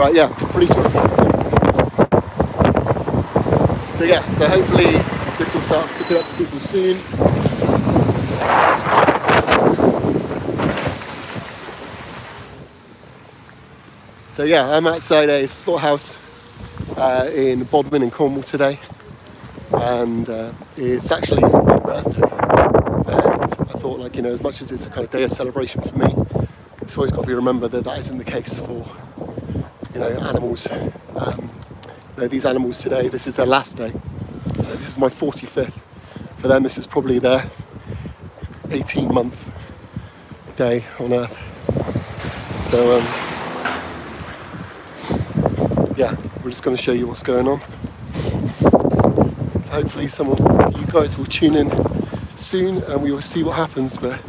Right, yeah, pretty sure. So yeah, so hopefully this will start picking up to people soon. So yeah, I'm outside a slaughterhouse in Bodmin in Cornwall today, and it's actually my birthday. And I thought, like, you know, as much as it's a kind of day of celebration for me, it's always got to be remembered that that isn't the case for, you know, animals. You know, these animals today, this is their last day. This is my 45th. For them, this is probably their 18-month day on Earth. So, yeah, we're just going to show you what's going on. So hopefully some of you guys will tune in soon and we will see what happens. But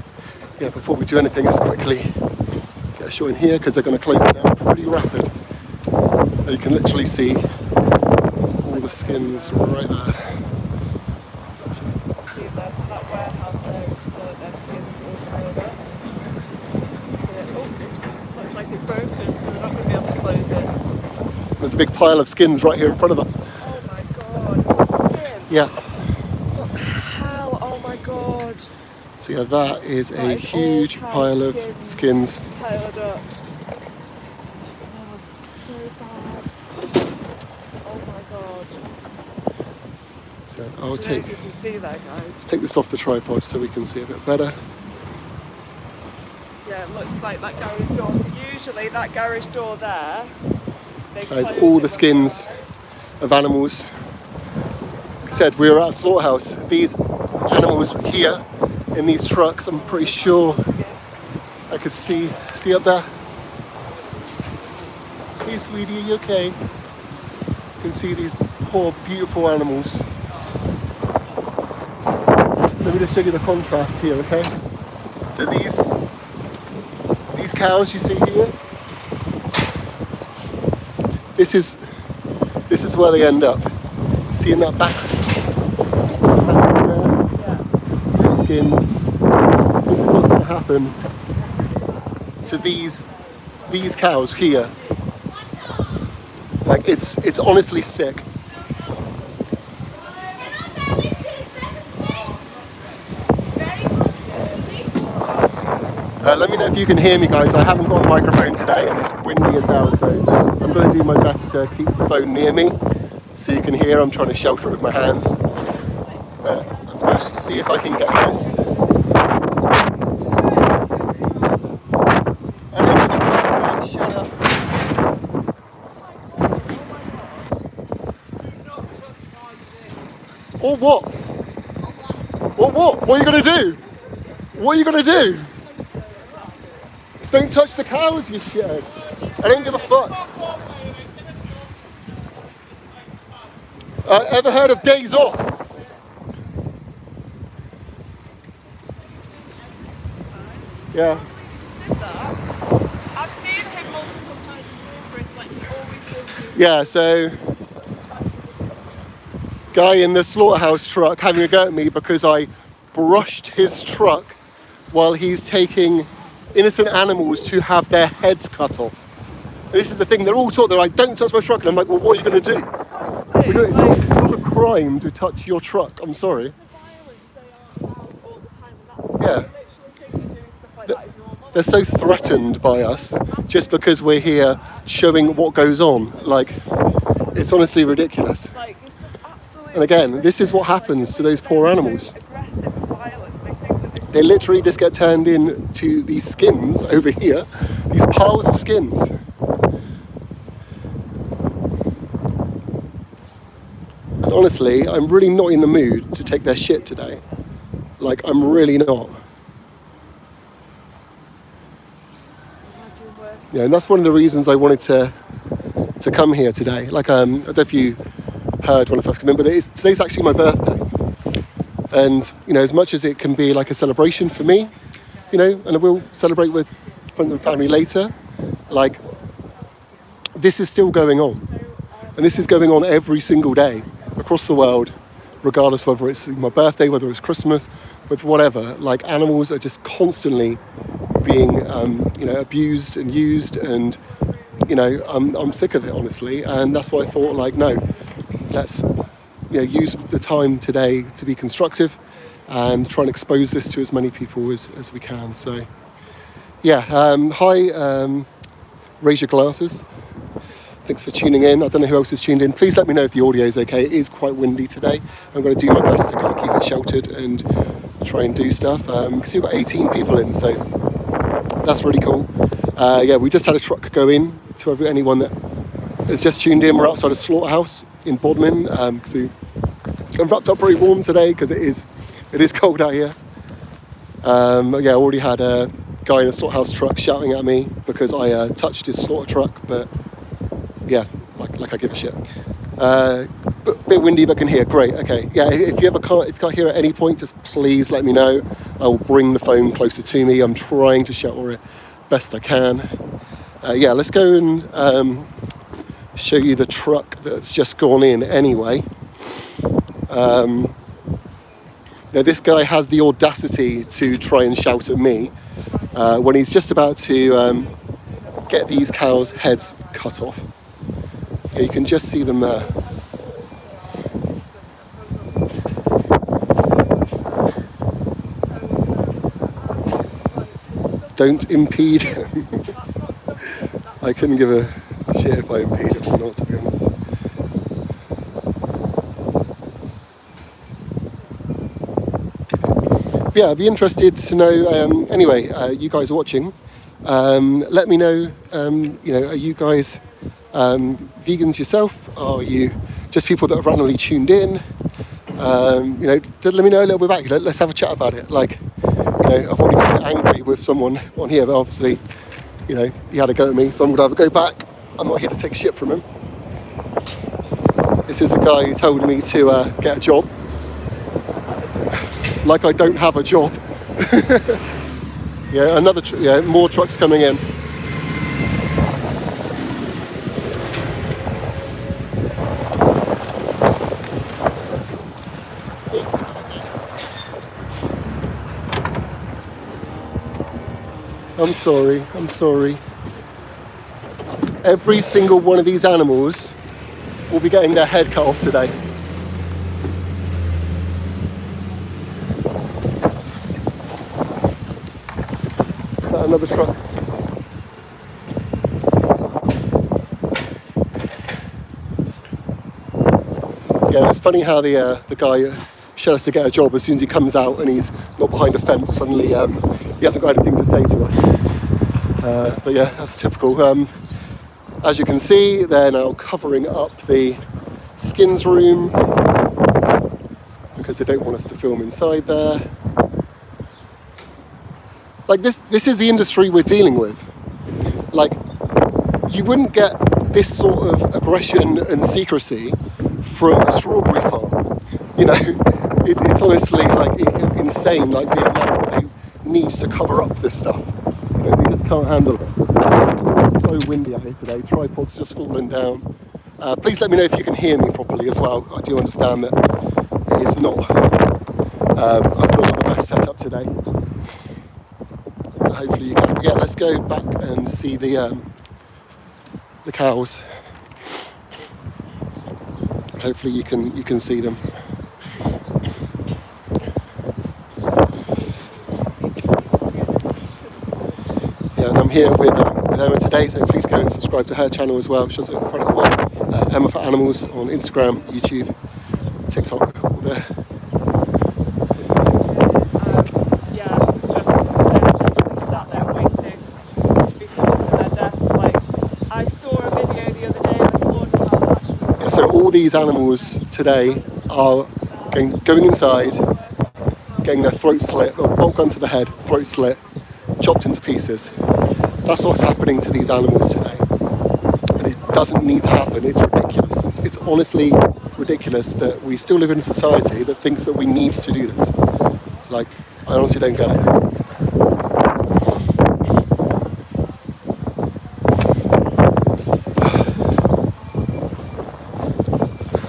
yeah, before we do anything, let's quickly get a shot in here because they're going to close it down pretty rapid. And you can literally see all the skins right there. There's a big pile of skins right here in front of us. Oh my god, is that skin? Yeah. What the hell? Oh my god. So yeah, that is a huge pile of skins. Piled up. Oh, so bad. Oh my god. So I don't know if you can see that, guys. Let's take this off the tripod so we can see a bit better. Yeah, it looks like that garage door. Usually that garage door there. There's all the skins of animals. Like I said, we were at a slaughterhouse. These animals here in these trucks, I'm pretty sure I could see up there. Hey sweetie, are you okay? You can see these poor beautiful animals. Let me just show you the contrast here, okay? So these cows you see here, this is where they end up. See in that back there? Their skins. This is what's going to happen to these cows here. Like it's honestly sick. Let me know if you can hear me, guys. I haven't got a microphone today and it's windy as hell, so I'm going to do my best to keep the phone near me so you can hear. I'm trying to shelter it with my hands. But I'm going to see if I can get this. Shut up. Or what? What? What are you going to do? What are you going to do? Don't touch the cows, you shithead. I don't give a fuck. Ever heard of days off? Yeah. I've seen him multiple times before, it's like he always does. Yeah, so guy in the slaughterhouse truck having a go at me because I brushed his truck while he's taking innocent animals to have their heads cut off. This is the thing, they're all taught, they're like, don't touch my truck, and I'm like, well, what are you going to do? It's not a crime to touch your truck, I'm sorry. Yeah. They're so threatened by us just because we're here showing what goes on. Like, it's honestly ridiculous. And again, this is what happens to those poor animals. They literally just get turned into these skins over here, these piles of skins. And honestly, I'm really not in the mood to take their shit today. Like, I'm really not. Yeah, and that's one of the reasons I wanted to come here today. Like, I don't know if you heard when I first came in, but today's actually my birthday. And, you know, as much as it can be like a celebration for me, you know, and I will celebrate with friends and family later, like, this is still going on. And this is going on every single day across the world, regardless whether it's my birthday, whether it's Christmas, with whatever. Like, animals are just constantly being, you know, abused and used and I'm sick of it, honestly, and that's why I thought, like, no, let's use the time today to be constructive and try and expose this to as many people as we can. So yeah, hi, raise your glasses. Thanks for tuning in. I don't know who else is tuned in. Please let me know if the audio is okay. It is quite windy today. I'm going to do my best to kind of keep it sheltered and try and do stuff, because you've got 18 people in, so that's really cool. Yeah, we just had a truck go in. To anyone that has just tuned in, we're outside a slaughterhouse in Bodmin, because I'm wrapped up very warm today because it is cold out here. Yeah, I already had a guy in a slaughterhouse truck shouting at me because I touched his slaughter truck, but yeah, like I give a shit. Bit windy, but can hear. Great. Okay. Yeah. If you can't hear at any point, just please let me know. I will bring the phone closer to me. I'm trying to shelter it best I can. Yeah. Let's go and show you the truck that's just gone in. Anyway. Now this guy has the audacity to try and shout at me when he's just about to get these cows' heads cut off. Yeah, you can just see them there. Don't impede him. I couldn't give a shit if I impede him or not, to be honest. Yeah, I'd be interested to know, anyway, you guys are watching. Let me know, are you guys vegans yourself? Are you just people that have randomly tuned in? Let me know a little bit about you. Let's have a chat about it. Like, I've already got angry with someone on here, but obviously, he had a go at me, so I'm gonna have a go back. I'm not here to take shit from him. This is a guy who told me to get a job. Like I don't have a job. Yeah, more trucks coming in. I'm sorry. Every single one of these animals will be getting their head cut off today. Is that another truck? Yeah, it's funny how the guy showed us to get a job. As soon as he comes out and he's not behind a fence, suddenly he hasn't got anything to say to us. But yeah, that's typical. As you can see, they're now covering up the skins room because they don't want us to film inside there. Like this is the industry we're dealing with. Like, you wouldn't get this sort of aggression and secrecy from a strawberry farm. It's honestly like insane, like the amount that they need to cover up this stuff. They just can't handle it. It's so windy out here today. Tripod's just fallen down. Please let me know if you can hear me properly as well. I do understand that it is not. I've not got the best setup today. Hopefully you can. Yeah, let's go back and see the cows. Hopefully you can see them. Yeah, and I'm here with Emma today, so please go and subscribe to her channel as well. She does incredible work. Emma for Animals on Instagram, YouTube, TikTok, all there. Sat there waiting to be forced to their death. Like, I saw a video the other day of a slaughterhouse actually. Yeah, so all these animals today are going inside, getting their throat slit, or bolt gun to the head, throat slit, chopped into pieces. That's what's happening to these animals today. And it doesn't need to happen. It's ridiculous. It's honestly ridiculous that we still live in a society that thinks that we need to do this. Like, I honestly don't get it.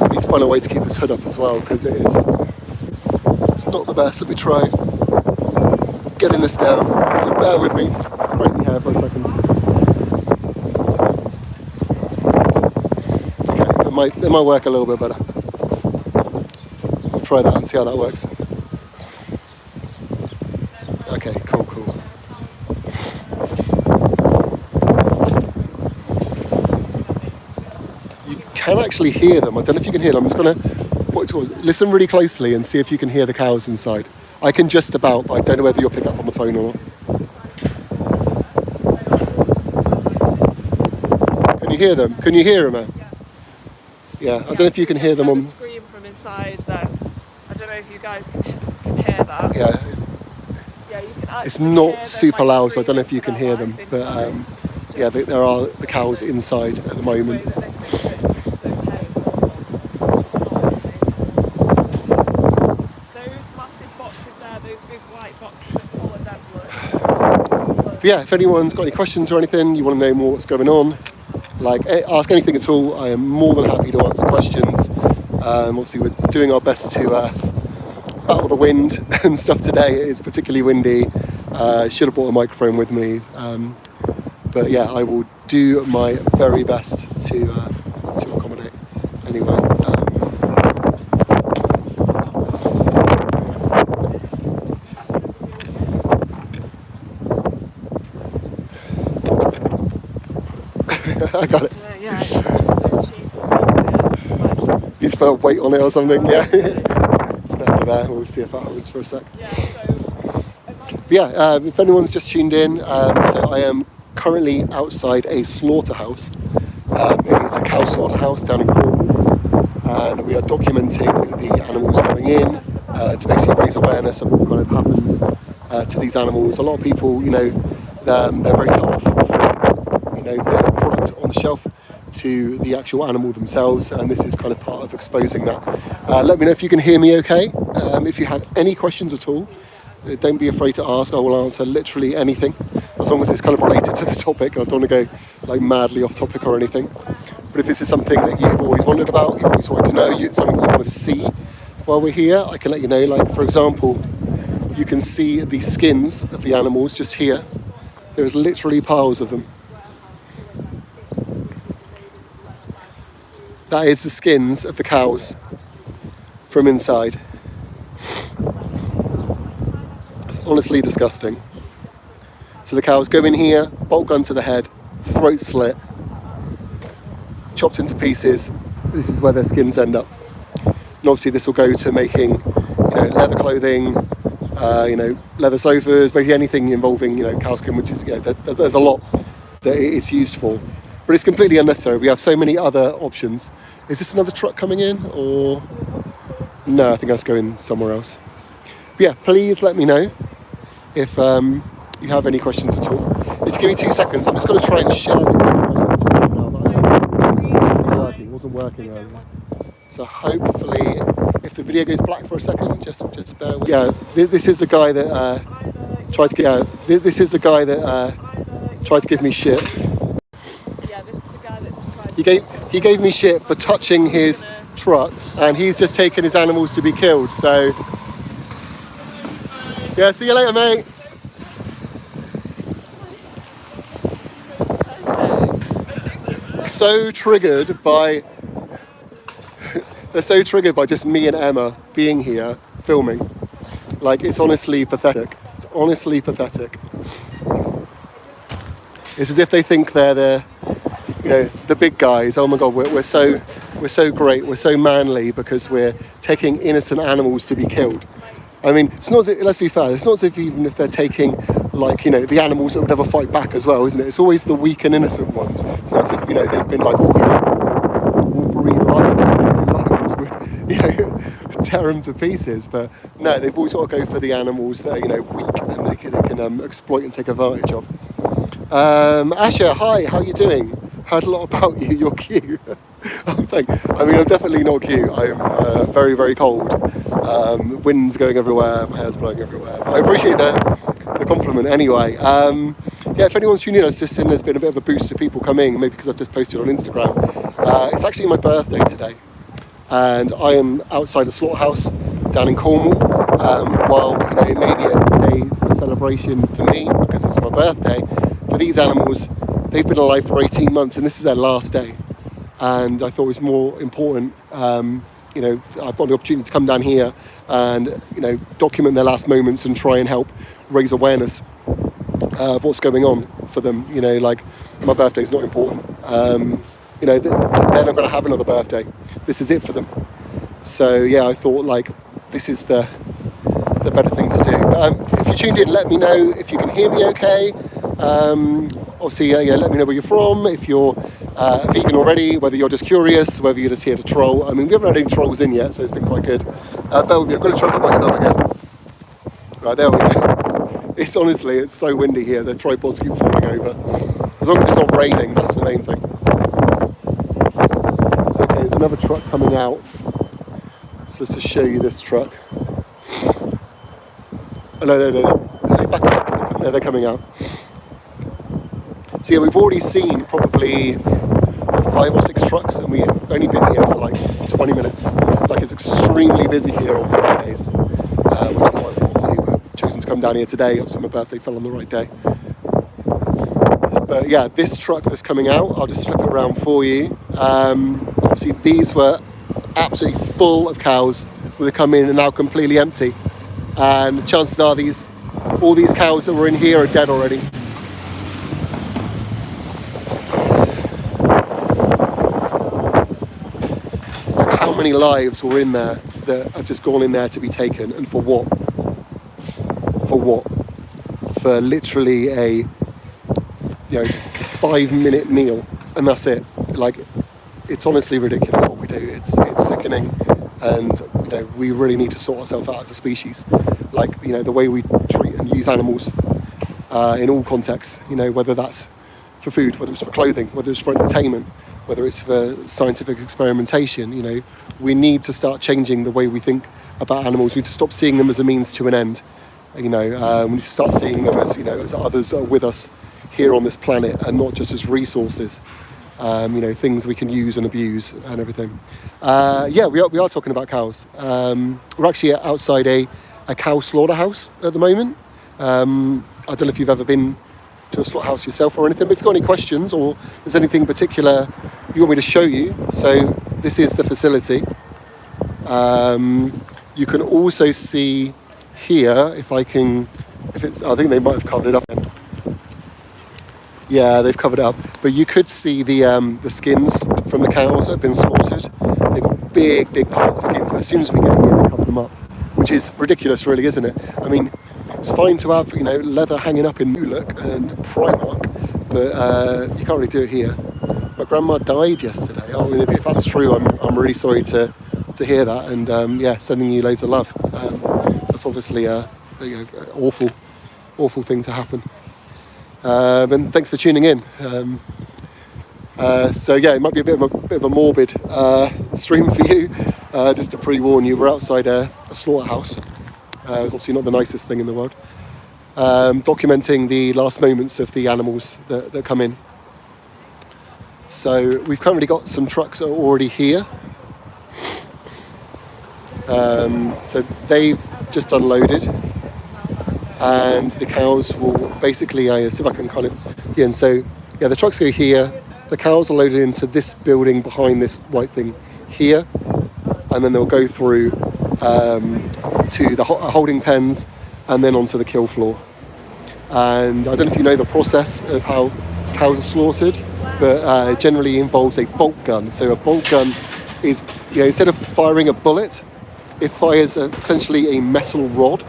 I need to find a way to keep this hood up as well, because it's not the best. Let me try getting this down. So bear with me. Crazy hair for a second. That might work a little bit better. I'll try that and see how that works. Okay, cool. You can actually hear them. I don't know if you can hear them. I'm just going to listen really closely and see if you can hear the cows inside. I can just about, but I don't know whether you'll pick up on the phone or not. Can you hear them? Can you hear them, Anne? Yeah, I don't know if you can hear them on... Scream from inside there. I don't know if you guys can hear that. Yeah, it's not super loud, so I don't know if you can hear them. But yeah, there are the cows inside at the moment. But yeah, if anyone's got any questions or anything, you want to know more what's going on, like ask anything at all, I am more than happy to answer questions. Obviously we're doing our best to battle the wind and stuff today. It is particularly windy. Should have brought a microphone with me. But yeah, I will do my very best to accommodate. Anyway. I got it. Yeah, it's just so cheap. You just put a weight on it or something, yeah. Under there, we'll see if that happens for a sec. Yeah, so. But yeah, if anyone's just tuned in, so I am currently outside a slaughterhouse. It's a cow slaughterhouse down in Cornwall, and we are documenting the animals going in to basically raise awareness of what kind of happens to these animals. A lot of people, they're very cut off from, the product on the shelf to the actual animal themselves, and this is kind of part of exposing that. Let me know if you can hear me okay. If you have any questions at all, don't be afraid to ask. I will answer literally anything, as long as it's kind of related to the topic. I don't want to go like madly off topic or anything. But if this is something that you've always wondered about, you've always wanted to know, something you want to see while we're here, I can let you know. Like, for example, you can see the skins of the animals just here. There's literally piles of them. That is the skins of the cows from inside. It's honestly disgusting. So the cows go in here, bolt gun to the head, throat slit, chopped into pieces. This is where their skins end up. And obviously this will go to making, leather clothing, leather sofas, basically anything involving, cow skin, which is, there's a lot that it's used for. But it's completely unnecessary. We have so many other options. Is this another truck coming in, or? No, I think that's going somewhere else. But yeah, please let me know if you have any questions at all. If you give me 2 seconds, I'm just going to try and share this thing. It wasn't working earlier. So hopefully, if the video goes black for a second, just bear with me. Yeah, this is the guy that tried to get. This is the guy that tried to give me shit. He gave me shit for touching his truck, and he's just taken his animals to be killed. So yeah, see you later, mate. So triggered by they're so triggered by just me and Emma being here filming. Like, it's honestly pathetic. It's honestly pathetic. It's as if they think they're the big guys. Oh my God, we're so great, we're so manly because we're taking innocent animals to be killed. I mean, it's not as if, let's be fair, it's not as if even if they're taking the animals that would never fight back as well, isn't it? It's always the weak and innocent ones. It's not as if, they've been like all breed lions would, tear them to pieces. But no, they've always got to go for the animals that are, weak and they can exploit and take advantage of. Asha, hi, how are you doing? Heard a lot about you, you're cute. I'm definitely not cute. I'm very, very cold. Wind's going everywhere, my hair's blowing everywhere. But I appreciate the compliment anyway. If anyone's tuning in, I've just seen there's been a bit of a boost of people coming, maybe because I've just posted on Instagram. It's actually my birthday today, and I am outside a slaughterhouse down in Cornwall. While it may be a celebration for me because it's my birthday, for these animals, they've been alive for 18 months and this is their last day. and I thought it was more important. I've got the opportunity to come down here and document their last moments and try and help raise awareness of what's going on for them. Like, my birthday's not important. They're not going to have another birthday. This is it for them. So yeah, I thought like this is the better thing to do. If you tuned in, let me know if you can hear me okay. Obviously, let me know where you're from, if you're vegan already, whether you're just curious, whether you're just here to troll. I mean, we haven't had any trolls in yet, so it's been quite good. Bear with me, I've got to try and put my head up again. Right, there we go. It's so windy here, the tripods keep falling over. As long as it's not raining, that's the main thing. Okay, there's another truck coming out. So let's just show you this truck. Oh, no, they're back up. They're coming out. So yeah, we've already seen probably 5 or 6 trucks, and we've only been here for like 20 minutes. Like, it's extremely busy here on Fridays, which is why obviously we're choosing to come down here today. Obviously my birthday fell on the right day. But yeah, this truck that's coming out, I'll just flip it around for you. Obviously these were absolutely full of cows when they come in and now completely empty. And the chances are all these cows that were in here are dead already. Like, how many lives were in there that have just gone in there to be taken, and for what? For what? For literally a 5-minute meal, and that's it. Like, it's honestly ridiculous what we do. It's sickening, and we really need to sort ourselves out as a species. Like, the way we treat and use animals in all contexts, whether that's for food, whether it's for clothing, whether it's for entertainment, whether it's for scientific experimentation. We need to start changing the way we think about animals. We need to stop seeing them as a means to an end. We need to start seeing them as as others that are with us here on this planet, and not just as resources. Things we can use and abuse and everything. We are talking about cows. We're actually outside a cow slaughterhouse at the moment. I don't know if you've ever been to a slaughterhouse yourself or anything, but if you've got any questions or there's anything particular you want me to show you. So this is the facility. You can also see here, I think they might have covered it up. Yeah, they've covered it up. But you could see the skins from the cows that have been slaughtered. They've got big piles of skins. As soon as we get here, they cover them up, which is ridiculous, really, isn't it? I mean, it's fine to have leather hanging up in New Look and Primark, but you can't really do it here. My grandma died yesterday. I mean, if that's true, I'm really sorry to hear that, and sending you loads of love. That's obviously a awful thing to happen. And thanks for tuning in. It might be a bit of a morbid stream for you. Just to pre-warn you, we're outside a slaughterhouse. It's obviously not the nicest thing in the world. Documenting the last moments of the animals that come in. So we've currently got some trucks that are already here. So they've just unloaded, and the cows will basically, see if I can kind of, and so the trucks go here, the cows are loaded into this building behind this white thing here, and then they'll go through to the holding pens and then onto the kill floor. And I don't know if you know the process of how cows are slaughtered, but it generally involves a bolt gun. So a bolt gun is, instead of firing a bullet, it fires essentially a metal rod,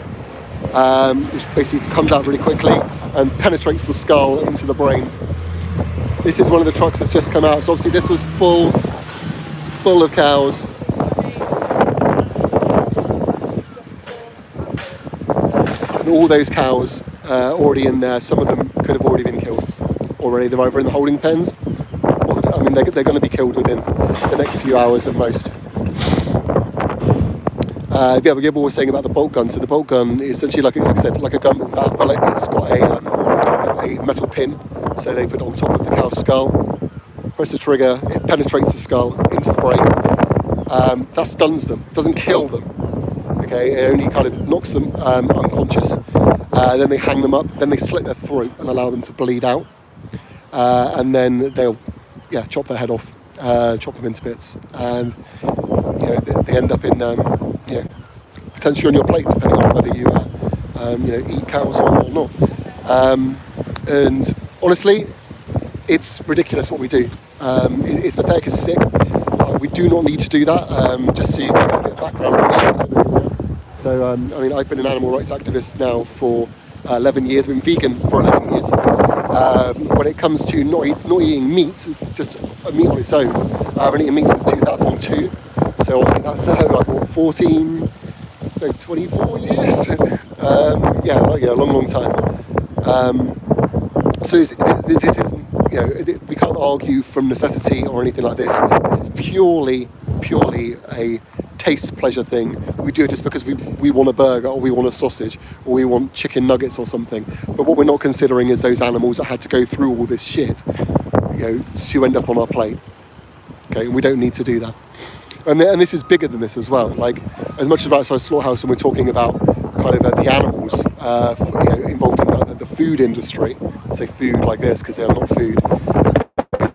which basically comes out really quickly and penetrates the skull into the brain. This is one of the trucks that's just come out. So obviously this was full of cows. And all those cows already in there. Some of them could have already been killed already. They're either in the holding pens, or they're going to be killed within the next few hours at most. Gibble was saying about the bolt gun. So the bolt gun is essentially like I said, like a gun without a bullet. It's got a metal pin, so they put it on top of the cow's skull. Press the trigger, it penetrates the skull into the brain. That stuns them, doesn't kill them. Okay, it only kind of knocks them unconscious. Then they hang them up, then they slit their throat and allow them to bleed out. And then they'll chop their head off chop them into bits, and they end up in potentially on your plate, depending on whether you eat cows or not. And honestly, it's ridiculous what we do. It's pathetic, it's sick. We do not need to do that. Just so you get a bit of background on me. So, I've been an animal rights activist now for 11 years. I've been vegan for 11 years. When it comes to not eating meat, just meat on its own, I've been eating meat since 2002. So obviously that's 24 years. A long time. So this isn't, we can't argue from necessity or anything like this. This is purely a taste pleasure thing. We do it just because we want a burger, or we want a sausage, or we want chicken nuggets or something. But what we're not considering is those animals that had to go through all this shit, to end up on our plate. Okay, and we don't need to do that. And this is bigger than this as well. Like, as much as outside slaughterhouse, and we're talking about kind of the animals involved in the food industry. I say food like this because they are not food.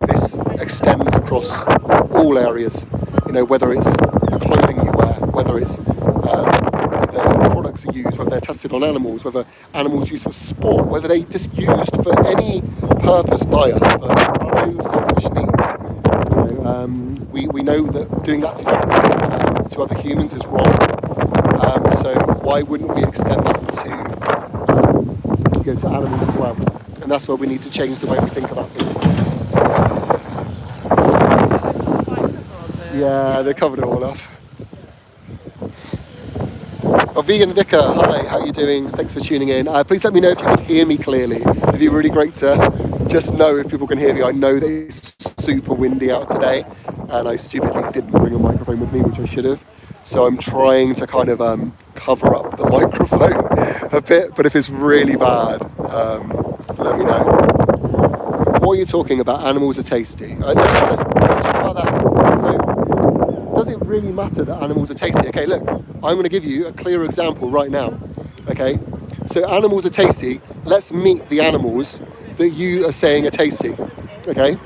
This extends across all areas. Whether it's the clothing you wear, whether it's the products you use, whether they're tested on animals, whether animals used for sport, whether they just used for any purpose by us for our own selfish needs. We know that doing that to other humans is wrong. So why wouldn't we extend that to animals as well? And that's where we need to change the way we think about things. Yeah, they covered it all up. Oh, Vegan Vicar, hi, how are you doing? Thanks for tuning in. Please let me know if you can hear me clearly. It'd be really great to just know if people can hear me. I know that it's super windy out today, and I stupidly didn't bring a microphone with me, which I should have. So I'm trying to kind of cover up the microphone a bit, but if it's really bad, let me know. What are you talking about? Animals are tasty. Let's talk about that. So, does it really matter that animals are tasty? Okay, look, I'm going to give you a clear example right now. Okay, so animals are tasty. Let's meet the animals that you are saying are tasty. Okay.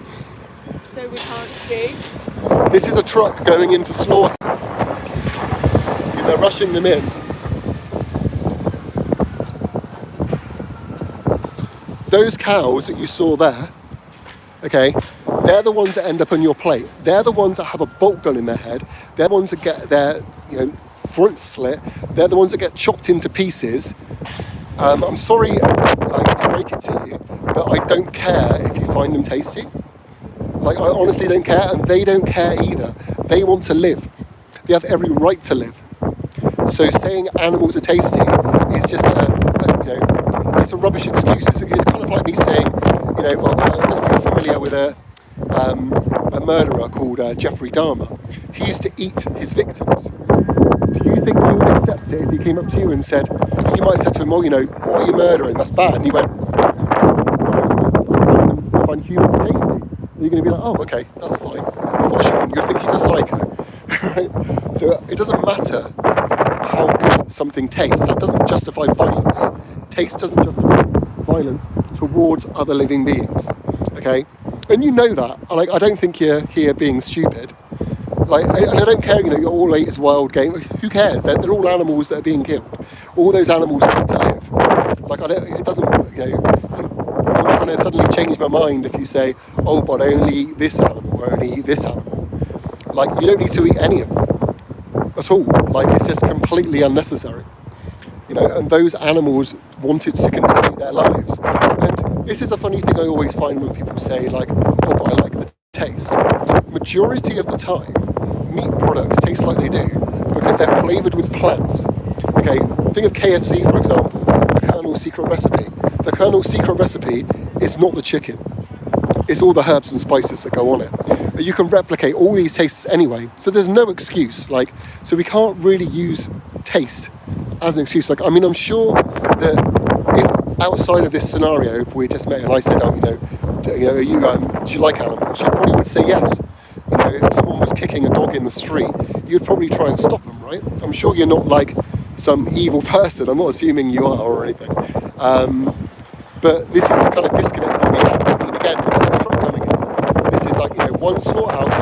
So we can't see. This is a truck going into slaughter. So they're rushing them in. Those cows that you saw there, okay, they're the ones that end up on your plate. They're the ones that have a bolt gun in their head. They're the ones that get their throats slit. They're the ones that get chopped into pieces. I'm sorry to break it to you, but I don't care if you find them tasty. I honestly don't care, and they don't care either. They want to live. They have every right to live. So saying animals are tasty is just it's a rubbish excuse. It's kind of like me saying, I don't know if you're familiar with a murderer called Jeffrey Dahmer. He used to eat his victims. Do you think you would accept it if he came up to you and said, you might have said to him, what are you murdering? That's bad. And he went, I find humans tasty. You're going to be like, oh, okay, that's fine. Of course you wouldn't. You'd think he's a psycho, right? So it doesn't matter how good something tastes. That doesn't justify violence. Taste doesn't justify violence towards other living beings, okay? And you know that. I don't think you're here being stupid. And I don't care, you're all ate as wild game. Who cares? They're all animals that are being killed. All those animals need to live. It doesn't, I'm not going to suddenly change my mind if you say, oh, but I only eat this animal, or I only eat this animal. You don't need to eat any of them at all. It's just completely unnecessary. And those animals wanted to continue their lives. And this is a funny thing I always find when people say, oh, but I like the taste. Majority of the time, meat products taste like they do because they're flavoured with plants. Okay, think of KFC, for example, the Colonel's Secret Recipe. The Colonel's Secret Recipe is not the chicken. It's all the herbs and spices that go on it. But you can replicate all these tastes anyway, so there's no excuse. So we can't really use taste as an excuse. I'm sure that if outside of this scenario, if we just met and I said, do you like animals? You probably would say yes. If someone was kicking a dog in the street, you'd probably try and stop them, right? I'm sure you're not like some evil person. I'm not assuming you are or anything. But this is the kind of disconnect that we have. Again, there's another truck coming in. This is one slaughterhouse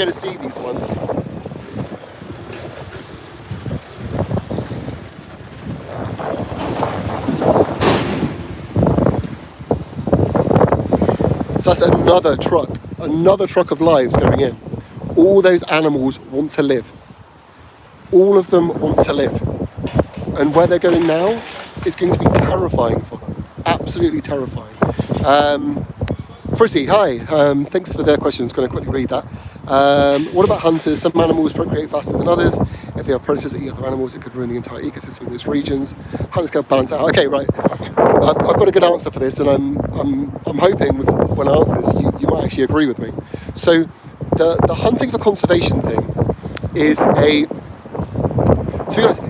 get to see these ones. So that's another truck of lives going in. All those animals want to live. All of them want to live. And where they're going now is going to be terrifying for them. Absolutely terrifying. Frizzy, hi. Thanks for their question. I'm just going to quickly read that. What about hunters? Some animals procreate faster than others. If they are predators that eat other animals, it could ruin the entire ecosystem of those regions. Hunters can balance out. Okay, right. I've got a good answer for this, and I'm hoping when I answer this, you might actually agree with me. So the hunting for conservation thing is to be honest,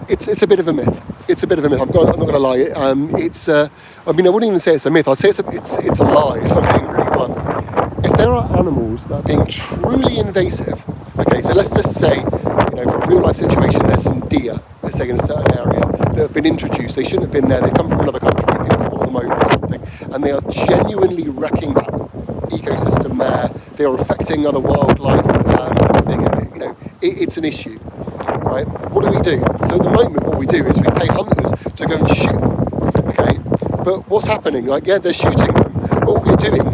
it's a bit of a myth. It's a bit of a myth. I'm not going to lie. I wouldn't even say it's a myth. I'd say it's a lie, if I'm being really blunt. If there are animals that are being truly invasive, okay, so let's just say, for a real life situation, there's some deer, let's say in a certain area, that have been introduced. They shouldn't have been there. They come from another country. People have brought them over or something, and they are genuinely wrecking that ecosystem there. They are affecting other wildlife, everything, and it's an issue. Right? What do? So at the moment, what we do is we pay hunters to go and shoot them. Okay, but what's happening? They're shooting them, but what we're doing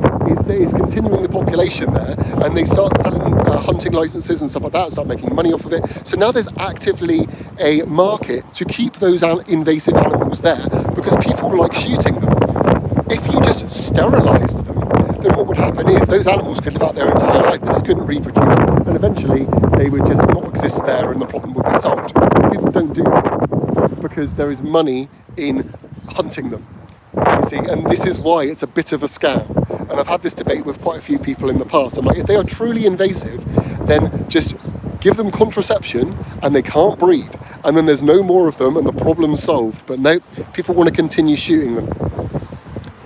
is continuing the population there, and they start selling hunting licenses and stuff like that, and start making money off of it. So now there's actively a market to keep those invasive animals there because people like shooting them. If you just sterilised them, then what would happen is those animals could live out their entire life. They just couldn't reproduce, and eventually they would just not exist there, and the problem would be solved. People don't do that because there is money in hunting them. You see, and this is why it's a bit of a scam. And I've had this debate with quite a few people in the past. I'm like, if they are truly invasive, then just give them contraception and they can't breed, and then there's no more of them and the problem's solved. But no, people want to continue shooting them.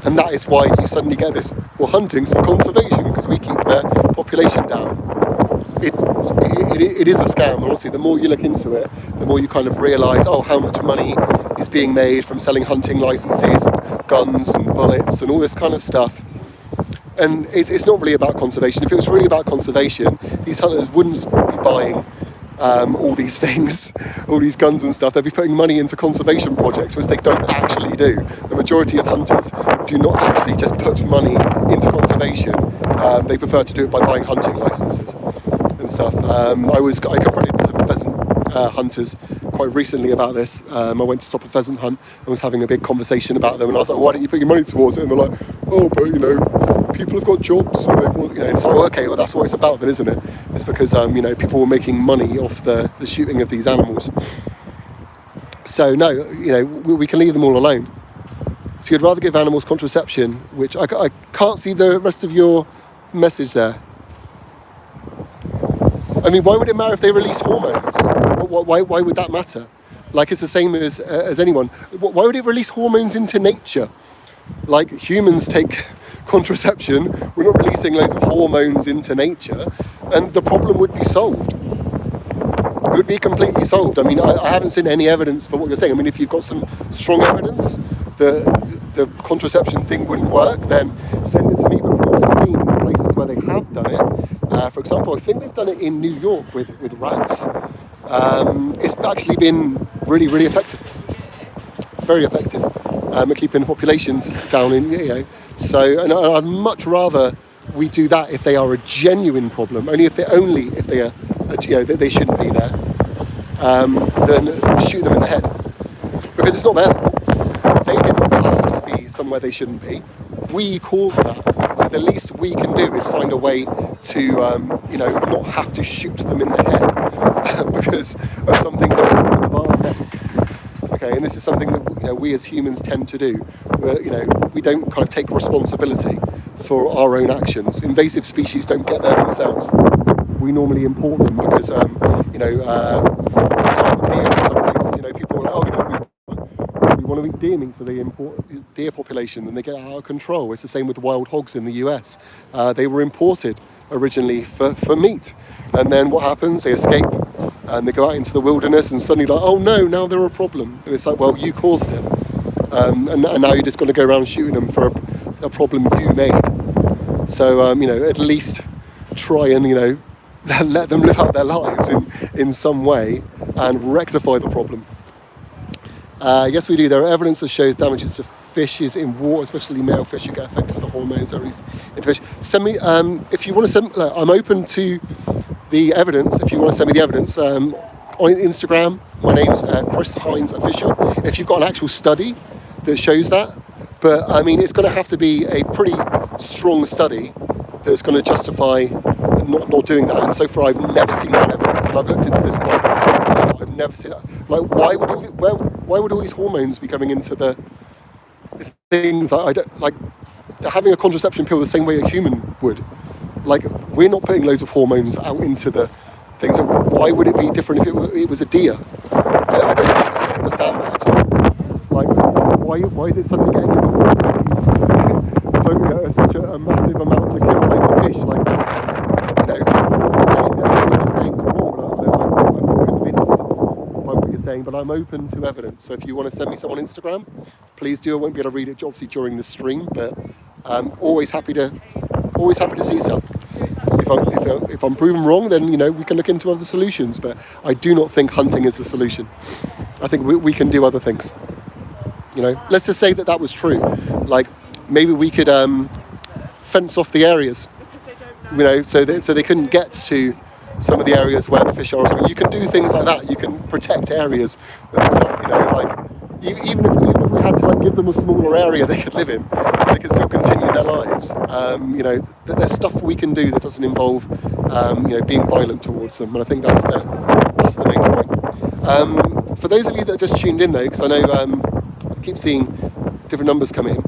And that is why you suddenly get this, hunting's for conservation because we keep their population down. It is a scam. Honestly, the more you look into it, the more you kind of realise, how much money is being made from selling hunting licenses, and guns and bullets and all this kind of stuff. And it's not really about conservation. If it was really about conservation, these hunters wouldn't be buying all these things, all these guns and stuff. They'd be putting money into conservation projects, which they don't actually do. The majority of hunters do not actually just put money into conservation. They prefer to do it by buying hunting licenses and stuff. I confronted some pheasant hunters quite recently about this. I went to stop a pheasant hunt and was having a big conversation about them, and I was like, why don't you put your money towards it? And they're like, but people have got jobs and they want, it's like, okay, well that's what it's about then, isn't it? It's because people were making money off the shooting of these animals. So no, we can leave them all alone. So you'd rather give animals contraception, which I can't see the rest of your message there. I mean, why would it matter if they release hormones? Why would that matter? Like, it's the same as anyone. Why would it release hormones into nature? Like, humans take contraception, we're not releasing loads of hormones into nature, and the problem would be solved. It would be completely solved. I mean, I haven't seen any evidence for what you're saying. I mean, if you've got some strong evidence the contraception thing wouldn't work, then send it to me. But from what I've seen in places where they have done it, for example, I think they've done it in New York with rats. It's actually been really, really effective. Very effective at keeping populations down in, So, and I'd much rather we do that if they are a genuine problem, only if they are, they shouldn't be there, than shoot them in the head. Because it's not their fault. They didn't ask to be somewhere they shouldn't be. We caused that. So the least we can do is find a way to, not have to shoot them in the head because of something that was our heads. Okay, and this is something that we as humans tend to do. We don't kind of take responsibility for our own actions. Invasive species don't get there themselves. We normally import them because, for example, deer in some places, people are like, we want to eat deer meat, so they import deer population and they get out of control. It's the same with wild hogs in the US. They were imported originally for meat, and then what happens? They escape and they go out into the wilderness and suddenly like, oh no, now they're a problem. And it's like, well, you caused it. And now you're just going to go around shooting them for a problem you made. So, at least try and, let them live out their lives in some way and rectify the problem. Yes, we do. There are evidence that shows damages to fishes in water, especially male fish who get affected with the hormones that are released into fish. Send me, if you want to send, I'm open to the evidence. If you want to send me the evidence, on Instagram, my name's Chris Hines Official. If you've got an actual study that shows that, but I mean, it's going to have to be a pretty strong study that's going to justify not doing that. And so far, I've never seen that evidence, and I've looked into this quite. I've never seen that. Like, why would all these hormones be coming into the things that I don't like? Having a contraception pill the same way a human would. Like, we're not putting loads of hormones out into the things. So why would it be different if it was a deer? I don't understand that at all. Like, why is it suddenly getting into water? Such a massive amount to kill loads of fish. Like, I'm not saying it's wrong, but I'm not convinced by what you're saying, but I'm open to evidence. So if you want to send me some on Instagram, please do. I won't be able to read it obviously during the stream, but I'm always happy to see stuff. If I'm proven wrong, then we can look into other solutions. But I do not think hunting is the solution. I think we can do other things. Let's just say that was true. Like, maybe we could fence off the areas, so they couldn't get to some of the areas where the fish are or something. You can do things like that. You can protect areas and stuff, like even if we had to give them a smaller area they could live in, they could still continue their lives. There's stuff we can do that doesn't involve being violent towards them, and I think that's the main point. For those of you that just tuned in though, because I know I keep seeing different numbers come in.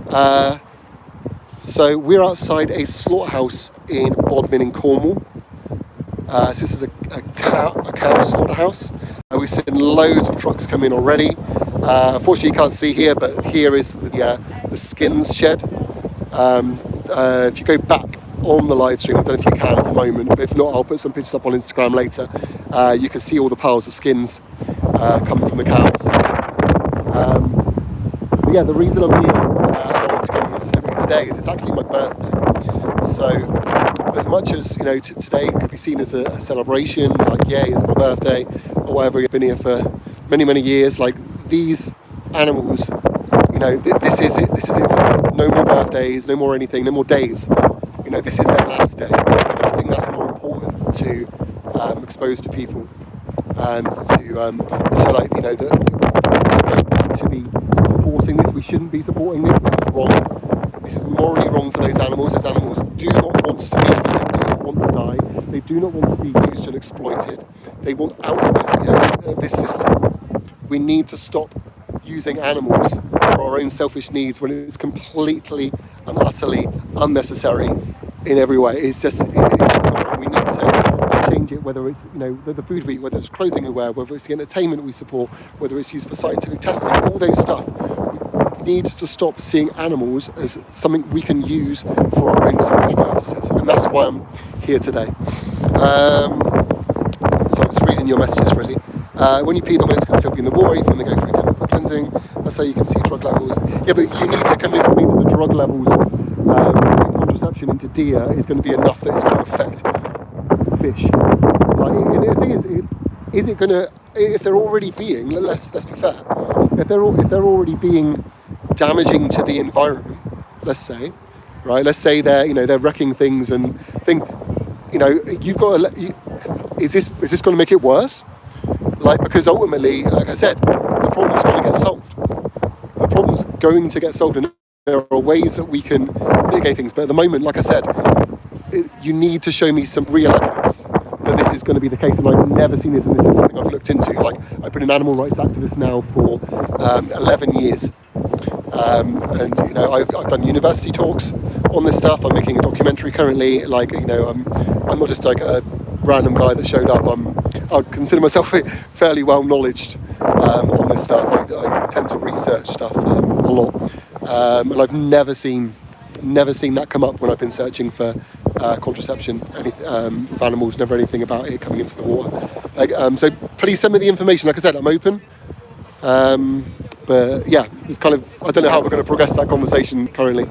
So we're outside a slaughterhouse in Bodmin in Cornwall. So this is a cow slaughterhouse. We've seen loads of trucks come in already. Unfortunately you can't see here, but here is the skins shed. If you go back on the live stream, I don't know if you can at the moment, but if not, I'll put some pictures up on Instagram later. You can see all the piles of skins coming from the cows. But yeah, the reason I'm here to come here specifically today is it's actually my birthday. So as much as today could be seen as a celebration, like yay, it's my birthday or whatever, I've been here for many years. Like, these animals, this is it for them. No more birthdays, no more anything, no more days. This is their last day. And I think that's more important to expose to people and to highlight, that we don't need to be supporting this. We shouldn't be supporting this. This is wrong. This is morally wrong for those animals. Those animals do not want to be, they do not want to die. They do not want to be used and exploited. They want out of this system. We need to stop using animals for our own selfish needs when it's completely and utterly unnecessary in every way. It's just not. We need to change it, whether it's the food we eat, whether it's clothing we wear, whether it's the entertainment we support, whether it's used for scientific testing, all those stuff. We need to stop seeing animals as something we can use for our own selfish purposes, and that's why I'm here today. So I'm just reading your messages, Frizzy. When you pee, the hormones can still be in the water, even when they go through chemical cleansing. That's how you can see drug levels. Yeah, but you need to convince me that the drug levels of contraception into deer is going to be enough that it's going to affect fish. And the thing is it going to? If they're already being, let's be fair, if they're already being damaging to the environment, let's say, right? Let's say they're wrecking things and things. You've got to. Is this going to make it worse? Because ultimately, like I said, the problem's going to get solved. The problem's going to get solved, and there are ways that we can mitigate things. But at the moment, like I said, you need to show me some real evidence that this is going to be the case. And I've never seen this, and this is something I've looked into. I've been an animal rights activist now for 11 years. I've done university talks on this stuff. I'm making a documentary currently. I'm not just a random guy that showed up. I'd consider myself fairly well knowledged on this stuff. I tend to research stuff a lot, and I've never seen that come up when I've been searching for contraception of animals. Never anything about it coming into the water. So please send me the information. Like I said, I'm open. But yeah, it's I don't know how we're going to progress that conversation currently.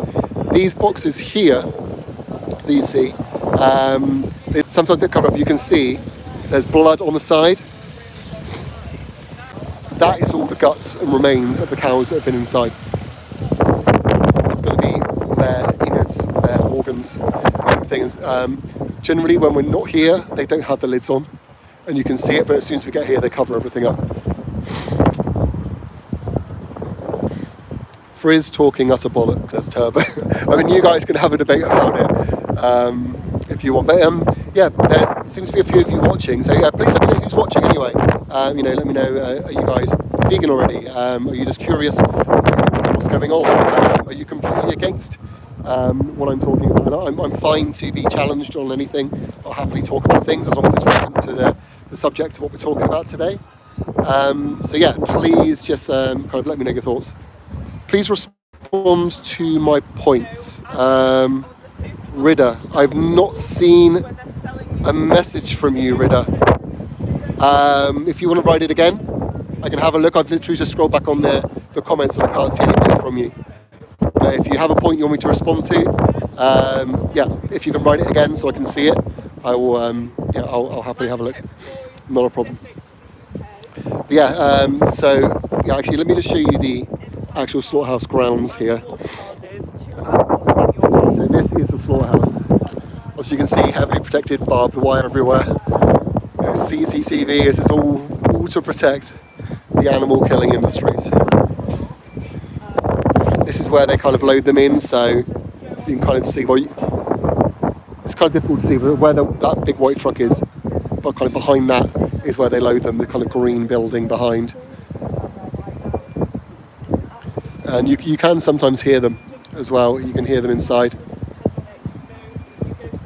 These boxes here that you see, Sometimes they cover up. You can see there's blood on the side. That is all the guts and remains of the cows that have been inside. It's going to be their innards, their organs, everything. Generally, when we're not here, they don't have the lids on, and you can see it. But as soon as we get here, they cover everything up. Frizz talking utter bollocks. That's Turbo. I mean, you guys can have a debate about it if you want. But yeah, there seems to be a few of you watching. So yeah, please let me know who's watching anyway. Let me know. Are you guys vegan already? Are you just curious what's going on? Are you completely against what I'm talking about? I'm fine to be challenged on anything. I'll happily talk about things as long as it's relevant to the subject of what we're talking about today. So yeah, please just kind of let me know your thoughts. Please respond to my points. Ridder, I've not seen a message from you, Ridder. If you want to write it again, I can have a look. I've literally just scrolled back on the comments and I can't see anything from you. But if you have a point you want me to respond to, yeah, if you can write it again so I can see it, I will. I'll happily have a look. Not a problem. But yeah. So yeah, actually, let me just show you the actual slaughterhouse grounds here. So this is the slaughterhouse. As you can see, heavily protected, barbed wire everywhere. CCTV is all to protect the animal killing industries. This is where they kind of load them in, so you can kind of see. Well, it's kind of difficult to see where that big white truck is, but kind of behind that is where they load them. The kind of green building behind. And you can sometimes hear them as well. You can hear them inside.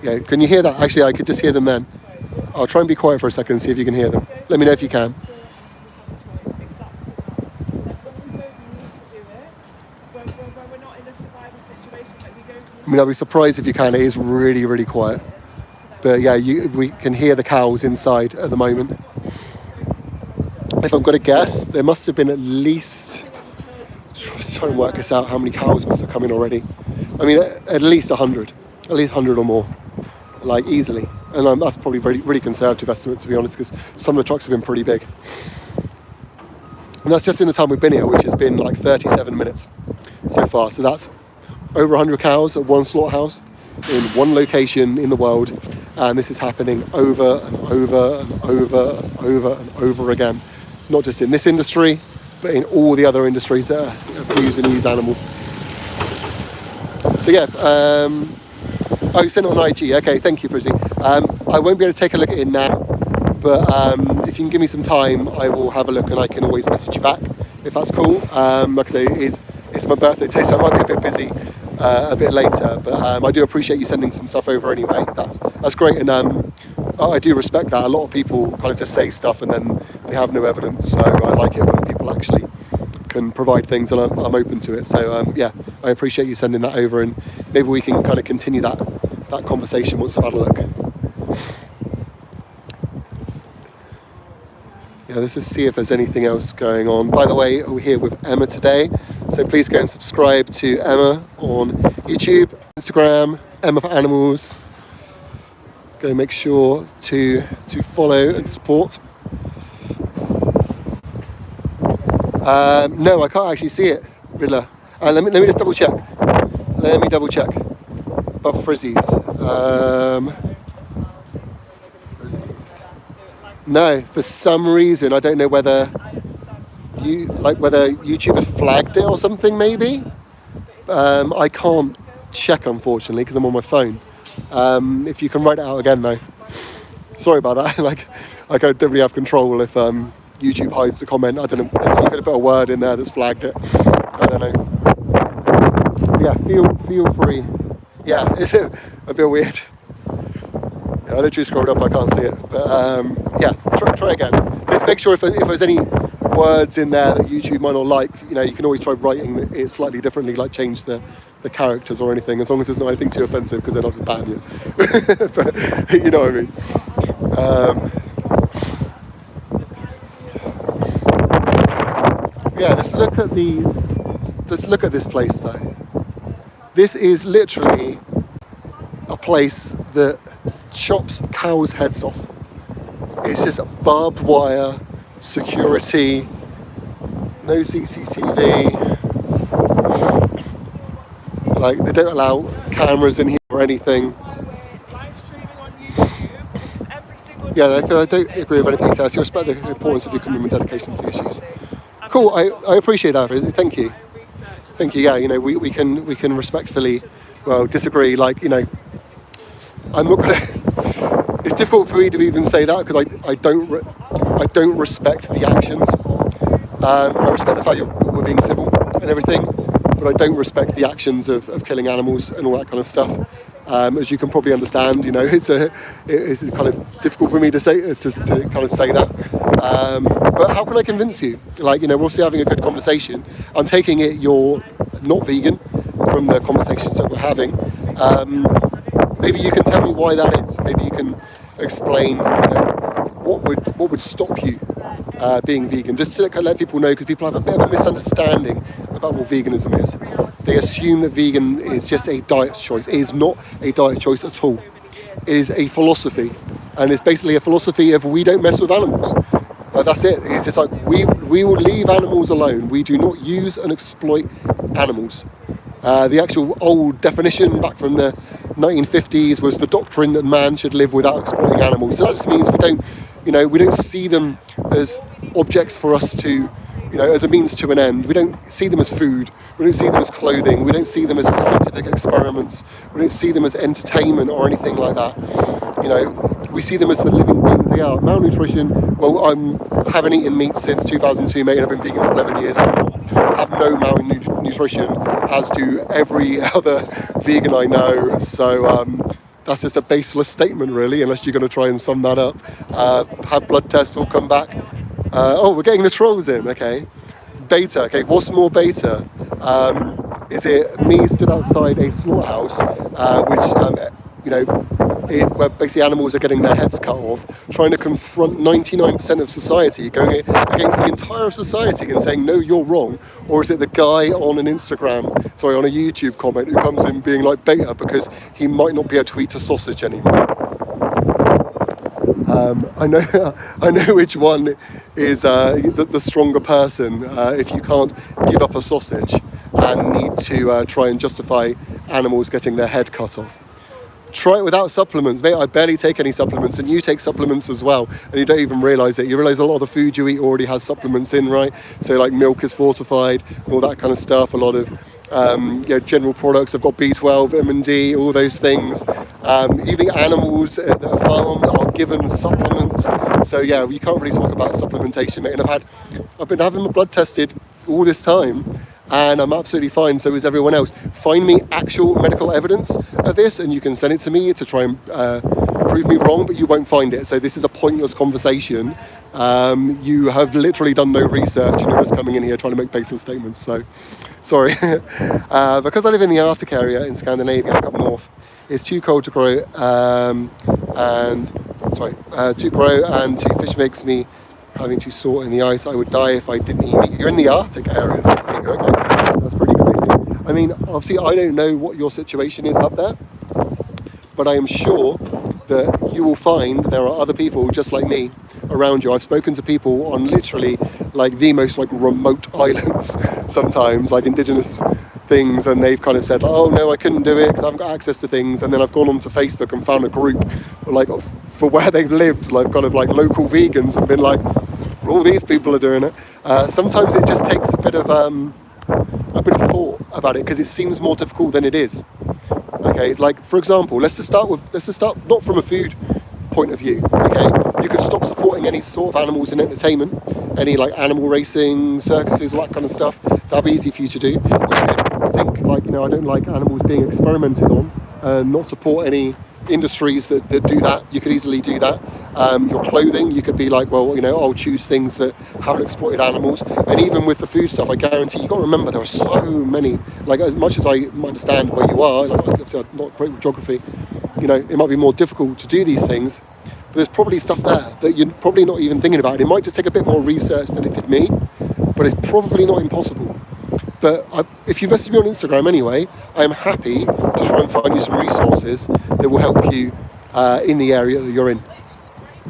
Yeah, can you hear that? Actually, I could just hear them then. I'll try and be quiet for a second and see if you can hear them. Let me know if you can. I mean, I'll be surprised if you can. It is really, really quiet. But yeah, we can hear the cows inside at the moment. If I've got to guess, there must have been at least... Try and work this out, how many cows must have come in already. I mean, at least 100. At least 100 or more. Like, easily. And that's probably really conservative estimate, to be honest, because some of the trucks have been pretty big. And that's just in the time we've been here, which has been like 37 minutes so far. So that's over 100 cows at one slaughterhouse in one location in the world. And this is happening over and over and over and over and over again. Not just in this industry, but in all the other industries that abuse and use animals. So yeah, oh, you sent it on IG. Okay, thank you, Frizzy. I won't be able to take a look at it now, but if you can give me some time, I will have a look and I can always message you back if that's cool. Like I say, it's my birthday today, so I might be a bit busy a bit later, but I do appreciate you sending some stuff over anyway. That's great, and I do respect that. A lot of people kind of just say stuff and then they have no evidence, so I like it when people actually can provide things, and I'm open to it. So yeah, I appreciate you sending that over, and maybe we can kind of continue that conversation once I've had a look. Yeah, let's just see if there's anything else going on. By the way, we're here with Emma today, so please go and subscribe to Emma on YouTube, Instagram, Emma for Animals. Go make sure to follow and support. No, I can't actually see it, Riddler. Let me just double check. Let me double check. But Frizzies. Frizzies. No, for some reason I don't know whether YouTube has flagged it or something. Maybe. I can't check, unfortunately, because I'm on my phone. If you can write it out again, though. Sorry about that. I don't really have control if YouTube hides the comment. I don't know. You could have put a word in there that's flagged it. I don't know. Yeah, feel free. Yeah, it's a bit weird. Yeah, I literally scrolled up. I can't see it. But yeah, try again. Just make sure if there's any words in there that YouTube might not like, you can always try writing it slightly differently, like change the characters or anything, as long as it's not anything too offensive, because then I'll just ban you. But you know what I mean. Yeah, just look at this place though. This is literally a place that chops cows' heads off. It's just barbed wire, security, no CCTV. Like, they don't allow cameras in here or anything. Yeah, I don't agree with anything he says. You respect the importance of your commitment and dedication to the issues. Cool, I appreciate that. Thank you. Thank you. Yeah, we can respectfully, disagree. Like, I'm not gonna. It's difficult for me to even say that because I don't respect the actions. I respect the fact we're being civil and everything, but I don't respect the actions of killing animals and all that kind of stuff. As you can probably understand, it's kind of difficult for me to say to kind of say that. But how can I convince you? Like, we're obviously having a good conversation. I'm taking it you're not vegan from the conversations that we're having. Maybe you can tell me why that is. Maybe you can explain, what would stop you being vegan, just to let people know, because people have a bit of a misunderstanding about what veganism is. They assume that vegan is just a diet choice. It is not a diet choice at all. It is a philosophy, and it's basically a philosophy of we don't mess with animals. That's it. It's just like we will leave animals alone. We do not use and exploit animals. The actual old definition back from the 1950s was the doctrine that man should live without exploiting animals. So that just means we don't see them as objects for us to, as a means to an end. We don't see them as food. We don't see them as clothing. We don't see them as scientific experiments. We don't see them as entertainment or anything like that. We see them as the living beings they are. Malnutrition, well, I haven't eaten meat since 2002, mate, and I've been vegan for 11 years. I have no malnutrition, as do every other vegan I know. So that's just a baseless statement, really, unless you're going to try and sum that up. Have blood tests all come back. We're getting the trolls in, okay. Beta, okay, what's more beta? Is it me stood outside a slaughterhouse, where basically animals are getting their heads cut off, trying to confront 99% of society, going against the entire of society and saying, no, you're wrong? Or is it the guy on a YouTube comment who comes in being like beta because he might not be able to eat a sausage anymore? I know which one is the stronger person if you can't give up a sausage and need to try and justify animals getting their head cut off. Try it without supplements, mate. I barely take any supplements, and you take supplements as well, and you don't even realise it. You realise a lot of the food you eat already has supplements in, right? So like milk is fortified, all that kind of stuff. A lot of general products have got B12, vitamin D, all those things. Even animals that are farmed are given supplements. So yeah, you can't really talk about supplementation, mate. And I've been having my blood tested all this time, and I'm absolutely fine, so is everyone else. Find me actual medical evidence of this and you can send it to me to try and prove me wrong, but you won't find it. So this is a pointless conversation. You have literally done no research and you're just coming in here trying to make baseless statements. So, sorry. Because I live in the Arctic area in Scandinavia, like up north, it's too cold to grow, and to fish makes me having to sort in the ice. I would die if I didn't eat meat. You're in the Arctic area, okay, that's pretty crazy. I mean, obviously I don't know what your situation is up there, but I am sure that you will find there are other people just like me around you. I've spoken to people on literally like the most like remote islands sometimes, like indigenous things, and they've kind of said, oh no, I couldn't do it because I haven't got access to things. And then I've gone onto Facebook and found a group like for where they've lived, like kind of like local vegans, and been like, all these people are doing it. Sometimes it just takes a bit of thought about it, because it seems more difficult than it is. Okay, like for example, let's just start not from a food point of view. Okay, you could stop supporting any sort of animals in entertainment, any like animal racing, circuses, all that kind of stuff. That'd be easy for you to do. You could think like, I don't like animals being experimented on, and not support any industries that do that. You could easily do that. Your clothing, you could be like, well, I'll choose things that haven't exploited animals. And even with the food stuff, I guarantee you've got to remember there are so many, like as much as I understand where you are, like obviously I'm not great with geography, it might be more difficult to do these things, but there's probably stuff there that you're probably not even thinking about. It might just take a bit more research than it did me, but it's probably not impossible. But if you message me on Instagram anyway, I am happy to try and find you some resources that will help you in the area that you're in,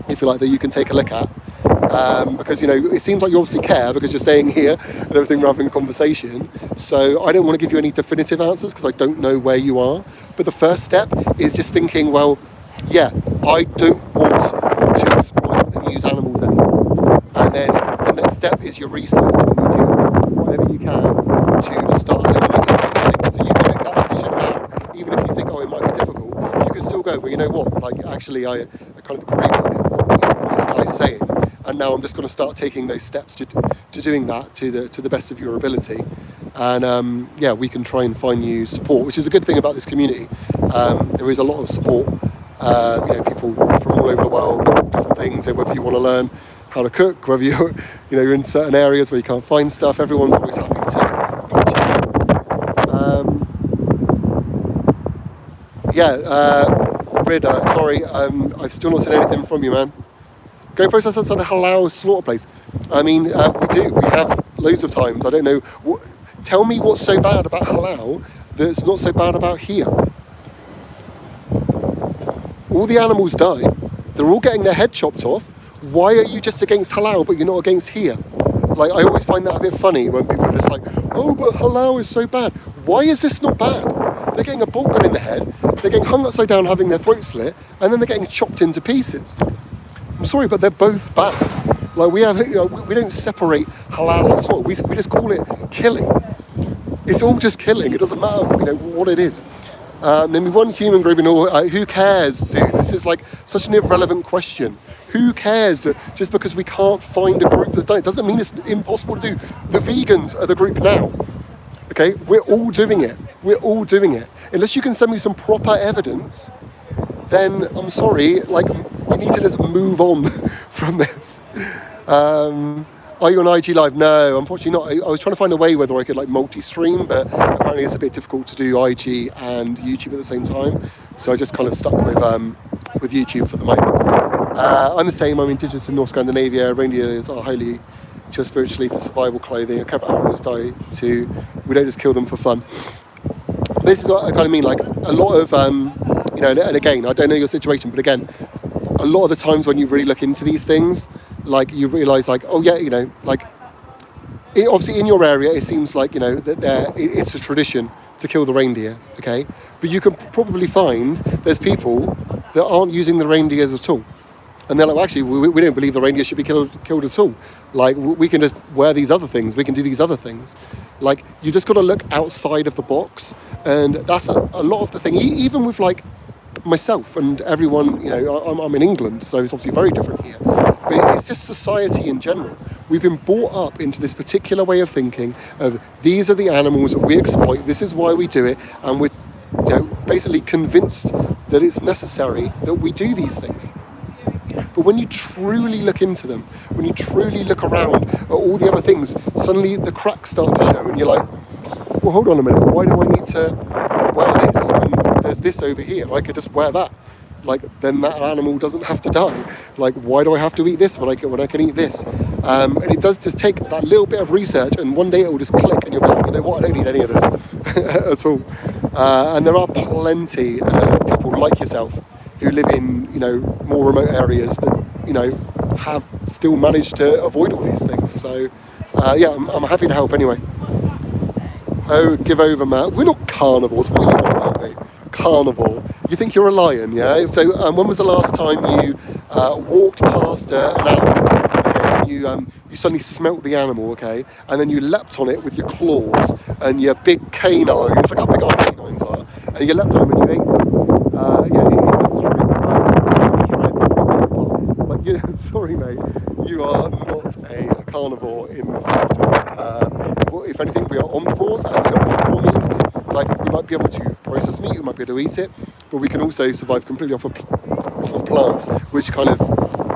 if you like, that you can take a look at. Because, you know, it seems like you obviously care because you're staying here and everything, we're having a conversation. So I don't want to give you any definitive answers because I don't know where you are. But the first step is just thinking, well, yeah, I don't want to exploit and use animals anymore. And then the next step is your research, and you do whatever you can to start eliminating those things. So you can make that decision now, even if you think, oh, it might be difficult. You can still go, well, you know what, like, actually, I kind of agree with what this guy's saying. And now I'm just going to start taking those steps to doing that to the best of your ability. And yeah, we can try and find you support, which is a good thing about this community. There is a lot of support. You know, people from all over the world, different things. Whether you want to learn how to cook, whether you're in certain areas where you can't find stuff, everyone's always happy to catch you. Rida, sorry, I've still not seen anything from you, man. Go process outside a halal slaughter place. I mean, we do. We have loads of times. I don't know. Tell me what's so bad about halal that's not so bad about here. All the animals die. They're all getting their head chopped off. Why are you just against halal but you're not against here? Like, I always find that a bit funny when people are just like, oh, but halal is so bad. Why is this not bad? They're getting a bolt gun in the head. They're getting hung upside down, having their throat slit, and then they're getting chopped into pieces. I'm sorry, but they're both bad. Like, we don't separate halal and slaughter. We just call it killing. It's all just killing. It doesn't matter, what it is. Maybe one human group in all. Who cares, dude? This is like such an irrelevant question. Who cares that just because we can't find a group that's done it doesn't mean it's impossible to do. The vegans are the group now. Okay, we're all doing it. We're all doing it. Unless you can send me some proper evidence, then I'm sorry, like, you need to just move on from this. Are you on IG Live? No, unfortunately not. I was trying to find a way whether I could like multi-stream, but apparently it's a bit difficult to do IG and YouTube at the same time. So I just kind of stuck with YouTube for the moment. I'm the same. I'm indigenous in North Scandinavia. Reindeers are highly spiritually for survival clothing. A couple of animals die too. We don't just kill them for fun. This is what I kind of mean. Like a lot of, and again, I don't know your situation, but again, a lot of the times when you really look into these things, like you realise, like, oh yeah, obviously in your area, it seems like that it's a tradition to kill the reindeer, okay? But you can probably find there's people that aren't using the reindeers at all, and they're like, well, actually, we don't believe the reindeer should be killed at all. Like, we can just wear these other things, we can do these other things. Like, you just got to look outside of the box, and that's a lot of the thing. Even with like myself and everyone, I'm in England, so it's obviously very different here. But it's just society in general. We've been brought up into this particular way of thinking of these are the animals that we exploit, this is why we do it, and we're basically convinced that it's necessary that we do these things. But when you truly look into them, when you truly look around at all the other things, suddenly the cracks start to show and you're like, well, hold on a minute, why do I need to wear this when there's this over here? I could just wear that. Like, then that animal doesn't have to die. Like, why do I have to eat this when I can eat this? And it does just take that little bit of research, and one day it will just click and you'll be like, you know what, I don't need any of this at all. And there are plenty of people like yourself who live in, more remote areas that, have still managed to avoid all these things. So, yeah, I'm happy to help anyway. Oh, give over, Matt. We're not carnivores. What are you on about, mate? Carnivore. You think you're a lion, yeah? So when was the last time you walked past an animal, okay, and you suddenly smelt the animal, okay, and then you leapt on it with your claws and your big canines, like how big our canines are, and you leapt on them and you ate them. Sorry, mate, you are not a carnivore in the slightest. If anything, we are omnivores, and omnivore means like we might be able to process meat, we might be able to eat it, but we can also survive completely off of plants, which kind of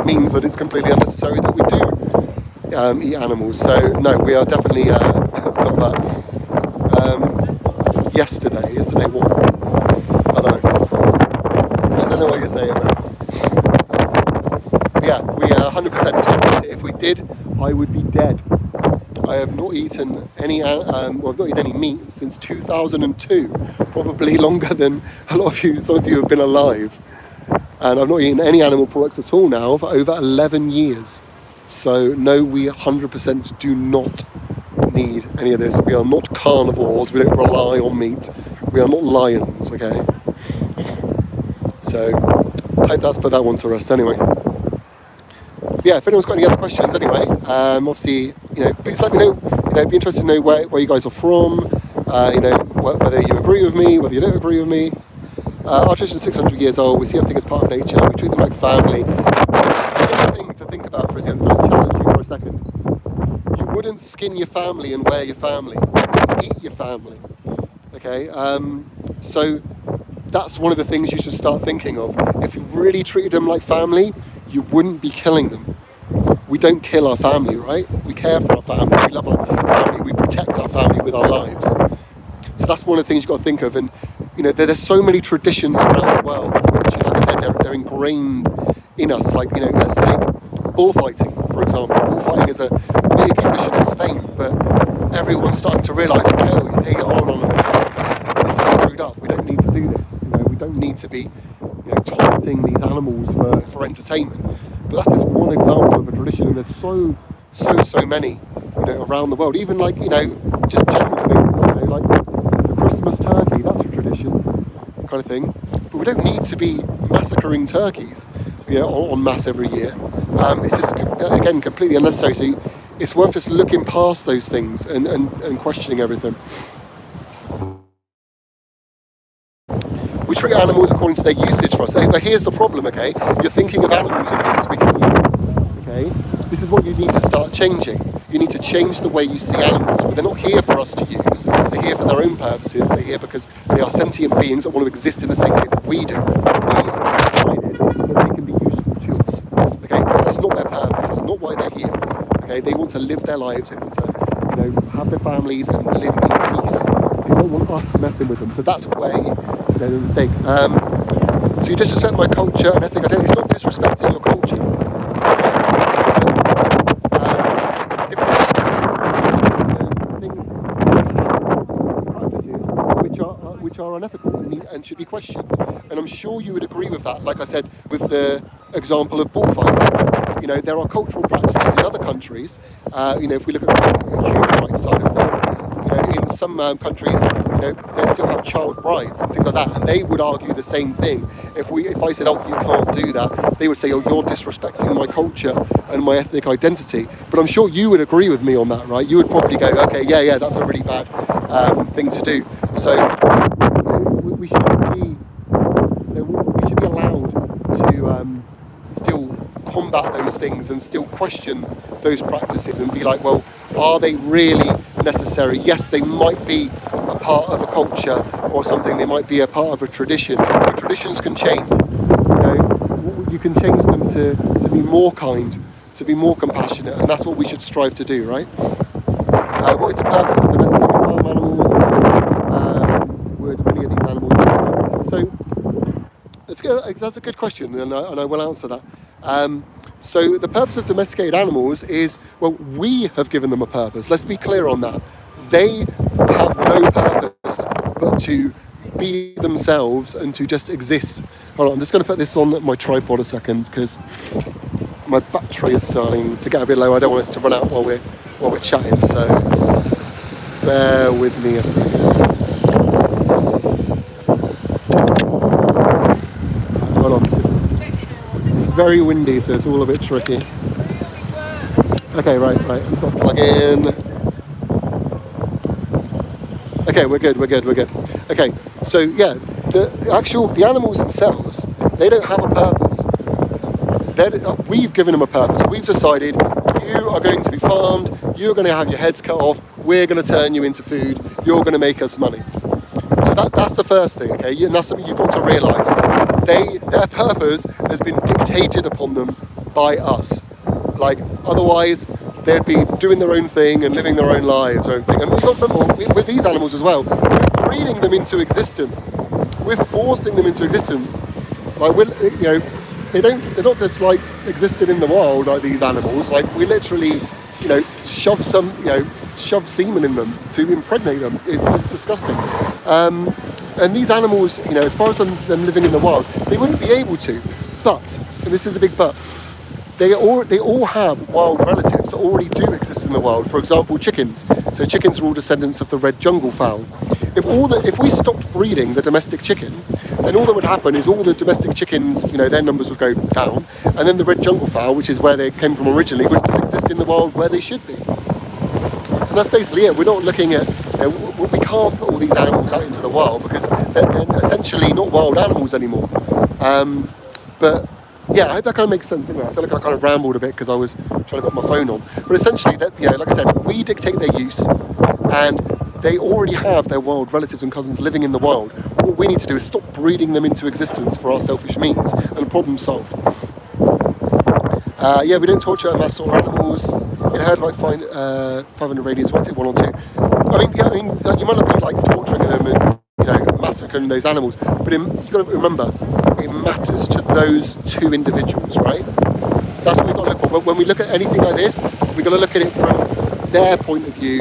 means that it's completely unnecessary that we do eat animals. So no, we are definitely not that. Yesterday what? I don't know what you're saying, man. Yeah, we are 100% don't eat it. If we did, I would be dead. I have not eaten any, I've not eaten any meat since 2002, probably longer than some of you have been alive. And I've not eaten any animal products at all now for over 11 years. So no, we 100% do not need any of this. We are not carnivores. We don't rely on meat. We are not lions, okay? So I hope that's put that one to rest anyway. Yeah, if anyone's got any other questions anyway, obviously, please let me know. It'd be interesting to know where you guys are from, whether you agree with me, whether you don't agree with me. Our tradition is 600 years old. We see everything as part of nature. We treat them like family. Here's the thing to think about, for example, I'm going to challenge you for a second. You wouldn't skin your family and wear your family. You wouldn't eat your family. Okay? So that's one of the things you should start thinking of. If you really treated them like family, you wouldn't be killing them. We don't kill our family, right? We care for our family, we love our family, we protect our family with our lives. So that's one of the things you've got to think of. And there's so many traditions around the world, which, like I said, they're ingrained in us. Like, let's take bullfighting, for example. Bullfighting is a big tradition in Spain, but everyone's starting to realise, hey, hold on a minute, this is screwed up. We don't need to do this. We don't need to be taunting these animals for entertainment. But that's just one example of a tradition, and there's so many, around the world. Even like, just general things, like the Christmas turkey, that's a tradition, kind of thing. But we don't need to be massacring turkeys, en masse every year. It's just, again, completely unnecessary. So it's worth just looking past those things and questioning everything. We treat animals according to their usage for us. But here's the problem, okay? You're thinking of animals as things we can use, okay? This is what you need to start changing. You need to change the way you see animals. But they're not here for us to use. They're here for their own purposes. They're here because they are sentient beings that want to exist in the same way that we do. We have just decided that they can be useful to us, okay? That's not their purpose. That's not why they're here, okay? They want to live their lives. They want to, have their families and live in peace. They don't want us messing with them. So that's where the mistake. So you disrespect my culture and ethnic identity. It's not disrespecting your culture. Different things, practices which are unethical and should be questioned. And I'm sure you would agree with that. Like I said, with the example of bullfighting. There are cultural practices in other countries. If we look at the human rights side of things, in some countries, they still have child brides and things like that, and they would argue the same thing. If I said, oh, you can't do that, they would say, oh, you're disrespecting my culture and my ethnic identity. But I'm sure you would agree with me on that, right? You would probably go, okay, yeah, that's a really bad thing to do. So we should be allowed to still combat those things and still question those practices and be like, well, are they really necessary? Yes, they might be a part of a culture or something. They might be a part of a tradition. But traditions can change. You can change them to be more kind, to be more compassionate, and that's what we should strive to do, right? What is the purpose of domesticated farm animals? Would many of these animals? So that's a good question, and I will answer that. So the purpose of domesticated animals is, well, we have given them a purpose. Let's be clear on that. They have no purpose but to be themselves and to just exist. Hold on, I'm just going to put this on my tripod a second because my battery is starting to get a bit low. I don't want us to run out while we're chatting, so bear with me a second. Hold on. It's very windy, so it's all a bit tricky. Okay, right. I've got to plug in. Okay, we're good. Okay, so yeah, the animals themselves, they don't have a purpose. We've given them a purpose. We've decided you are going to be farmed, you're going to have your heads cut off, we're going to turn you into food, you're going to make us money. So that's the first thing, okay? And that's something you've got to realise. Their purpose has been dictated upon them by us. Like, otherwise, they'd be doing their own thing and living their own lives or anything. And we've got to remember, with these animals as well, we're breeding them into existence. We're forcing them into existence. Like, they're not just like existing in the wild like these animals. Like, we literally, shove semen in them to impregnate them. It's disgusting. And these animals, as far as them living in the wild, they wouldn't be able to. But, and this is the big but, they all have wild relatives that already do exist in the world. For example, chickens. So chickens are all descendants of the red jungle fowl. If we stopped breeding the domestic chicken, then all that would happen is all the domestic chickens, their numbers would go down, and then the red jungle fowl, which is where they came from originally, would still exist in the world where they should be. And that's basically it. We're not looking at, we can't put all these animals out into the wild because they're essentially not wild animals anymore. But yeah, I hope that kind of makes sense anyway. I feel like I kind of rambled a bit because I was trying to put my phone on. But essentially, like I said, we dictate their use, and they already have their wild relatives and cousins living in the wild. What we need to do is stop breeding them into existence for our selfish means, and problem solved. We don't torture and mass slaughter animals. In herd like 500 radius, once it one or two. You might not be like torturing them and massacring those animals, but you've got to remember, it matters to those two individuals, right? That's what we've got to look for. But when we look at anything like this, we've got to look at it from their point of view,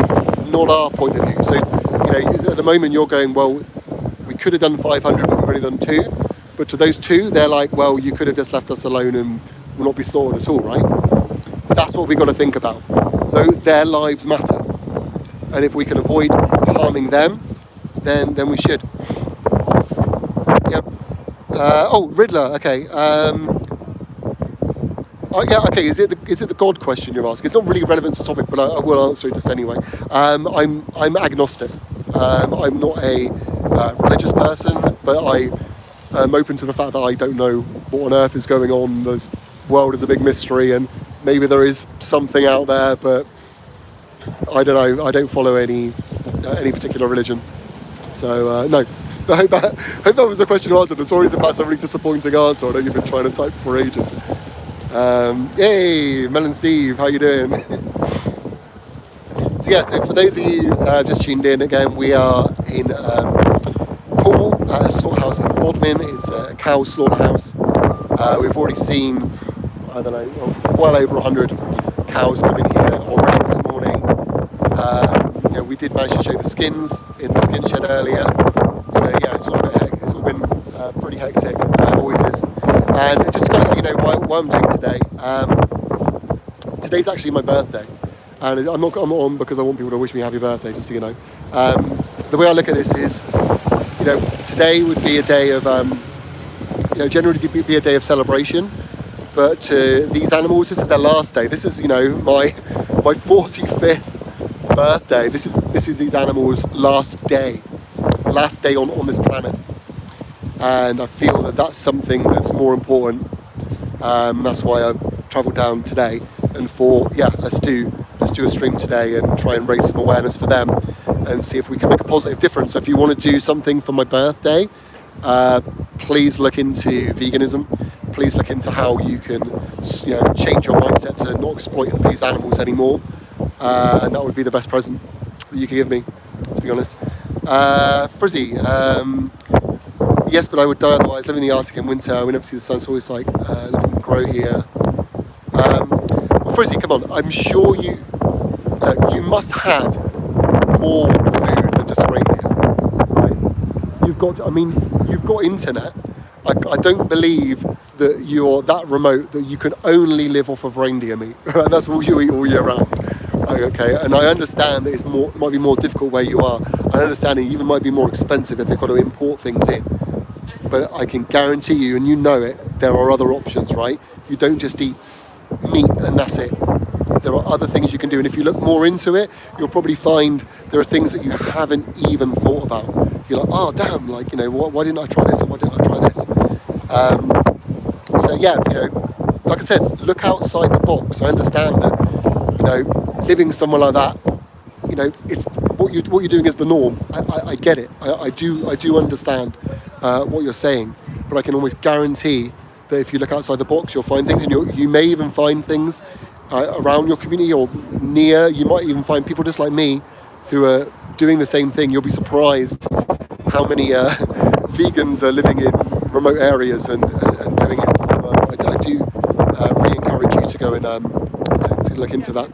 not our point of view. So, at the moment you're going, well, we could have done 500, but we've only done 2. But to those 2, they're like, well, you could have just left us alone and we'll not be slaughtered at all, right? That's what we've got to think about. Though their lives matter. And if we can avoid harming them, then we should. Yep. Riddler, okay. Okay, is it the God question you're asking? It's not really relevant to the topic, but I will answer it just anyway. I'm agnostic. I'm not a religious person, but I am open to the fact that I don't know what on earth is going on. The world is a big mystery, and maybe there is something out there, but I don't know. I don't follow any particular religion. So no. I hope that was a question answered. I'm sorry if that's a really disappointing answer. I know you've been trying to type for ages. Yay, Mel and Steve, how you doing? So for those of you just tuned in, again, we are in Cornwall, a slaughterhouse in Bodmin. It's a cow slaughterhouse. We've already seen, well over 100 cows coming here already this morning. We did manage to show the skins in the skin shed earlier. So yeah, it's all been pretty hectic. It always is. And just to kind of let you know what I'm doing today. Today's actually my birthday, and I'm not on because I want people to wish me happy birthday. Just so you know, the way I look at this is, today would be a day of, generally be a day of celebration. But these animals, this is their last day. This is, my 45th birthday. This is these animals' last day on this planet. And I feel that that's something that's more important. That's why I've travelled down today and let's do a stream today and try and raise some awareness for them and see if we can make a positive difference. So if you want to do something for my birthday, please look into veganism. Please look into how you can, change your mindset to not exploit and abuse animals anymore. And that would be the best present that you could give me, to be honest. Frizzy, yes, but I would die otherwise. Living in the Arctic in winter, we never see the sun. It's always like nothing can grow here. Well, Frizzy, come on. I'm sure you must have more food than just reindeer. Right? You've got internet. I don't believe that you're that remote that you can only live off of reindeer meat. Right? That's all you eat all year round. Okay, and I understand that it might be more difficult where you are. I understand it even might be more expensive if they've got to import things in. But I can guarantee you, and you know it, there are other options, right? You don't just eat meat and that's it. There are other things you can do, and if you look more into it, you'll probably find there are things that you haven't even thought about. You're like, oh damn, why didn't I try this, or why didn't I try this? Like I said, look outside the box. I understand that, living somewhere like that, it's what you're doing is the norm. I get it. I do understand what you're saying, but I can almost guarantee that if you look outside the box, you'll find things, and you may even find things around your community or near. You might even find people just like me who are doing the same thing. You'll be surprised how many vegans are living in remote areas and doing it. So I do really encourage you to go and to look into that.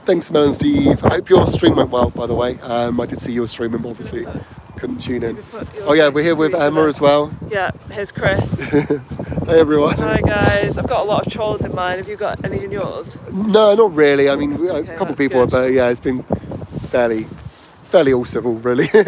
Thanks, Mel and Steve. I hope your stream went well, by the way. I did see you were streaming, but obviously couldn't tune in. Maybe put your Oh yeah, we're here faces with to each Emma other. as well. Yeah, here's Chris. Hey everyone. Hi guys, I've got a lot of trolls in mine. Have you got any in yours? No, not really. I mean, a Okay, couple that's people, good. but yeah, it's been fairly all civil, really. Yeah,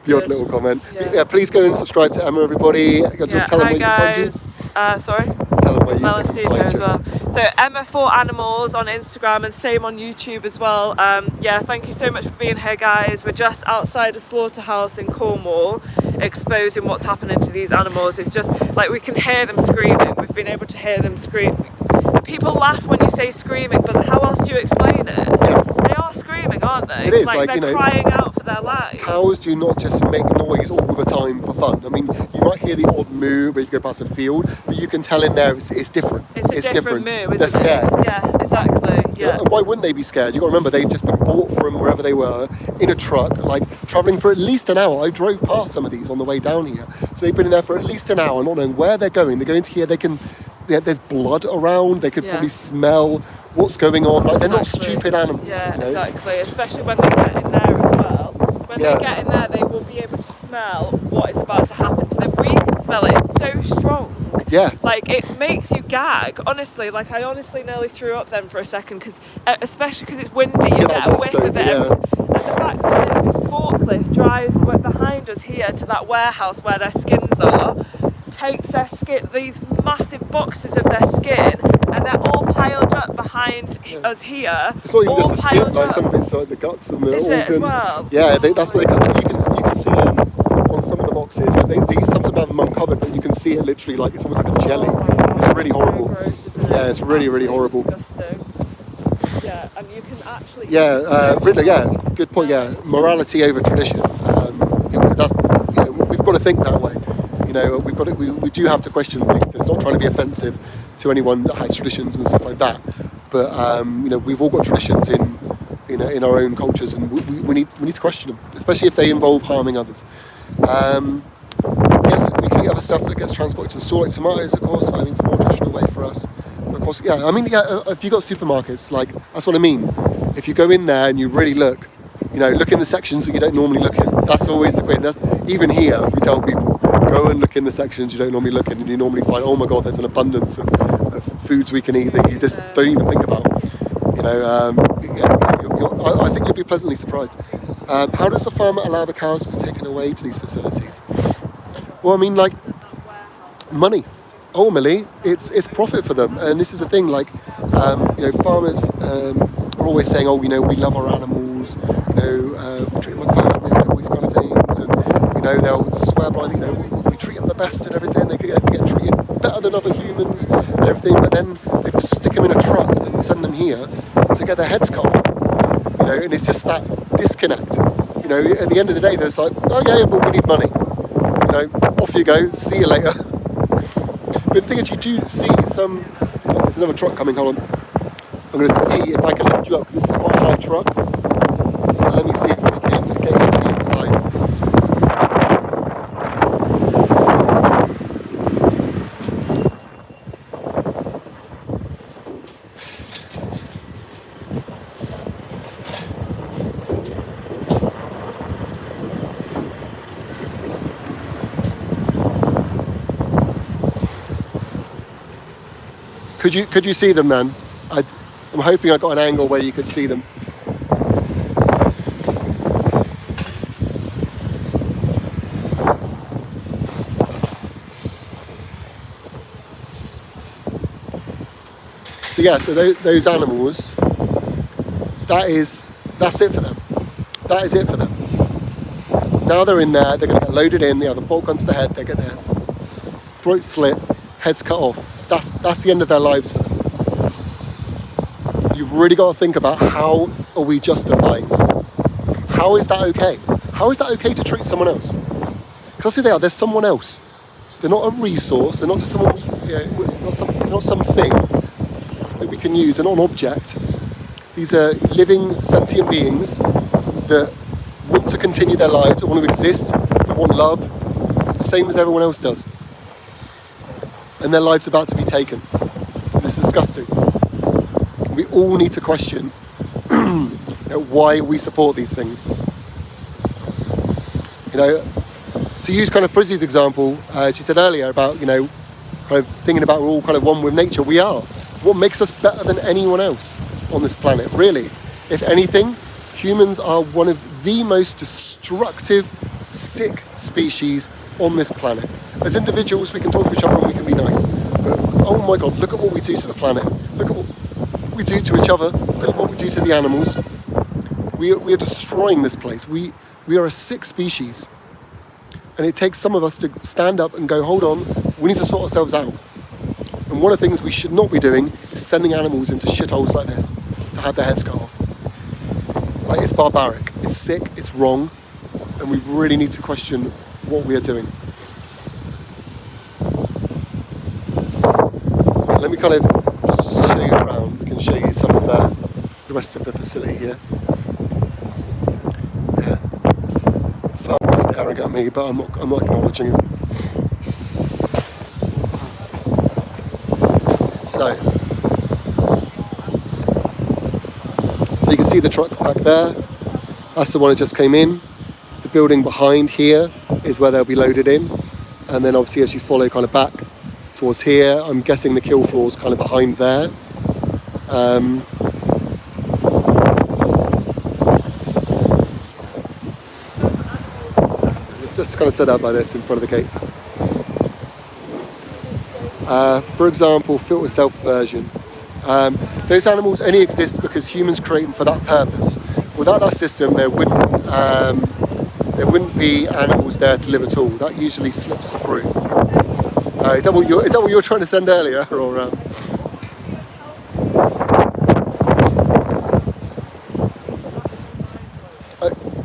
The odd good. little comment. Yeah. Please go and subscribe to Emma, everybody. Yeah, Tell them hi where you can find you. guys. Sorry? Tell them where you Mel can and Steve find here as you. well. So Emma for Animals on Instagram and same on YouTube as well. Yeah, thank you so much for being here, guys. We're just outside a slaughterhouse in Cornwall, exposing what's happening to these animals. It's just like we can hear them screaming. We've been able to hear them scream. And people laugh when you say screaming, but how else do you explain it? Yeah. They are screaming, aren't they? It is, like they're crying out for their lives. Cows do not just make noise all the time for fun. I mean, you might hear the odd moo when you go past a field, but you can tell in there it's different. It's a different moo, isn't They're scared. it? Yeah, exactly. Yeah. And why wouldn't they be scared? You've got to remember, they've just been bought from wherever they were in a truck, like travelling for at least an hour. I drove past some of these on the way down here. So they've been in there for at least an hour, not knowing where they're going. They're going to here, there's blood around, they could probably smell what's going on. Like, they're not stupid animals. Yeah, you know? exactly. Especially when they get in there as well. When they get in there, they will be able to smell what is about to happen to them. We can smell it. It's so strong. Yeah. Like, it makes you gag. Honestly, like, I honestly nearly threw up then for a second, because especially because it's windy, you get a whiff of it. Yeah. And the fact that this forklift drives behind us here to that warehouse where their skins are, takes their skin, these massive boxes of their skin, and they're all piled up behind us here. It's not even all just the skin, piled like up. some of it's like the guts and the Is organs. it as well? Yeah, that's what you can see on some of the boxes. Like they sometimes have them uncovered, but you can see it literally like it's almost like a jelly. It's really horrible. Gross, isn't it? Yeah, it's really, really Absolutely horrible. Disgusting. Yeah, and you can actually. Really, good point. Yeah, morality over tradition. We've got to think that way. You know, we do have to question things. It's not trying to be offensive to anyone that has traditions and stuff like that. But we've all got traditions in our own cultures, and we need to question them, especially if they involve harming others. Yes, we can eat other stuff that gets transported to the store, like tomatoes, of course, I mean, from a more traditional way for us. But of course, if you've got supermarkets, like, that's what I mean. If you go in there and you really look in the sections that you don't normally look in. That's always the point. That's even here, we tell people, go and look in the sections you don't normally look in, and you normally find, oh my God, there's an abundance of foods we can eat that you just don't even think about. I think you'll be pleasantly surprised. How does the farmer allow the cows to be taken away to these facilities? Well, I mean, like, money. Ultimately, it's profit for them, and this is the thing. Like, farmers are always saying, "Oh, we love our animals. We treat them like family, and all these kind of things." And they'll swear blindly, we treat them the best and everything. They get treated better than other humans and everything. But then they stick them in a truck and send them here to get their heads cut off. And it's just that disconnect. At the end of the day, there's like, oh yeah, but we need money. Off you go. See you later. But the thing is, you do see some. There's another truck coming. Hold on. I'm going to see if I can lift you up. This is quite a high truck. So let me see if we can get you to see inside. Could you see them then? I'm hoping I got an angle where you could see them. So those animals, that's it for them. That is it for them. Now they're in there, they're going to get loaded in, they have a bolt gun to the head, they get their throat slit, heads cut off. That's the end of their lives for them. You've really got to think about, how are we justifying that? How is that okay? How is that okay to treat someone else? Because who they are, they're someone else. They're not a resource, they're not just someone, not something that we can use, they're not an object. These are living, sentient beings that want to continue their lives, that want to exist, that want love, the same as everyone else does. And their life's about to be taken. And it's disgusting. We all need to question why we support these things. You know, to use kind of Frizzy's example, she said earlier about, you know, kind of thinking about we're all kind of one with nature. We are. What makes us better than anyone else on this planet, really? If anything, humans are one of the most destructive, sick species on this planet. As individuals, we can talk to each other and we can be nice. But, oh my God, look at what we do to the planet. Look at what we do to each other. Look at what we do to the animals. We are destroying this place. We are a sick species. And it takes some of us to stand up and go, hold on, we need to sort ourselves out. And one of the things we should not be doing is sending animals into shitholes like this to have their heads cut off. Like, it's barbaric, it's sick, it's wrong, and we really need to question what we are doing. Okay, let me kind of show you around. I can show you some of the rest of the facility here. Yeah. Farmer's staring at me, but I'm not acknowledging him. So you can see the truck back there. That's the one that just came in. The building behind here is where they'll be loaded in. And then obviously as you follow kind of back towards here, I'm guessing the kill floor is kind of behind there. It's just kind of set up like this in front of the gates. For example, filter self-version. Those animals only exist because humans create them for that purpose. Without that system, there wouldn't be animals there to live at all. That usually slips through. Is that what you were trying to send earlier? Or,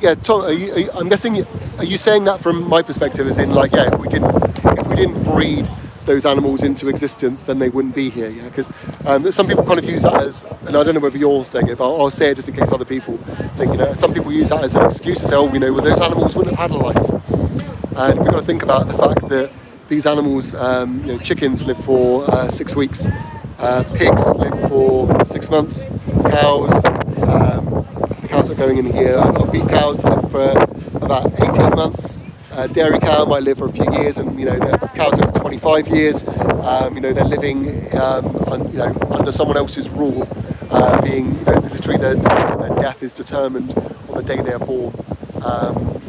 yeah, Tom. I'm guessing. Are you saying that from my perspective, as in, like, yeah, if we didn't breed those animals into existence, then they wouldn't be here, yeah? Because some people kind of use that as, and I don't know whether you're saying it, but I'll say it just in case other people think, you know, some people use that as an excuse to say, oh, you know, well, those animals wouldn't have had a life. And we've got to think about the fact that these animals, you know, chickens live for 6 weeks, pigs live for 6 months, cows, the cows that are going in here, beef cows live for about 18 months. Dairy cow might live for a few years, and you know the cows live for 25 years. You know they're living under someone else's rule, being, you know, literally their death is determined on the day they are born.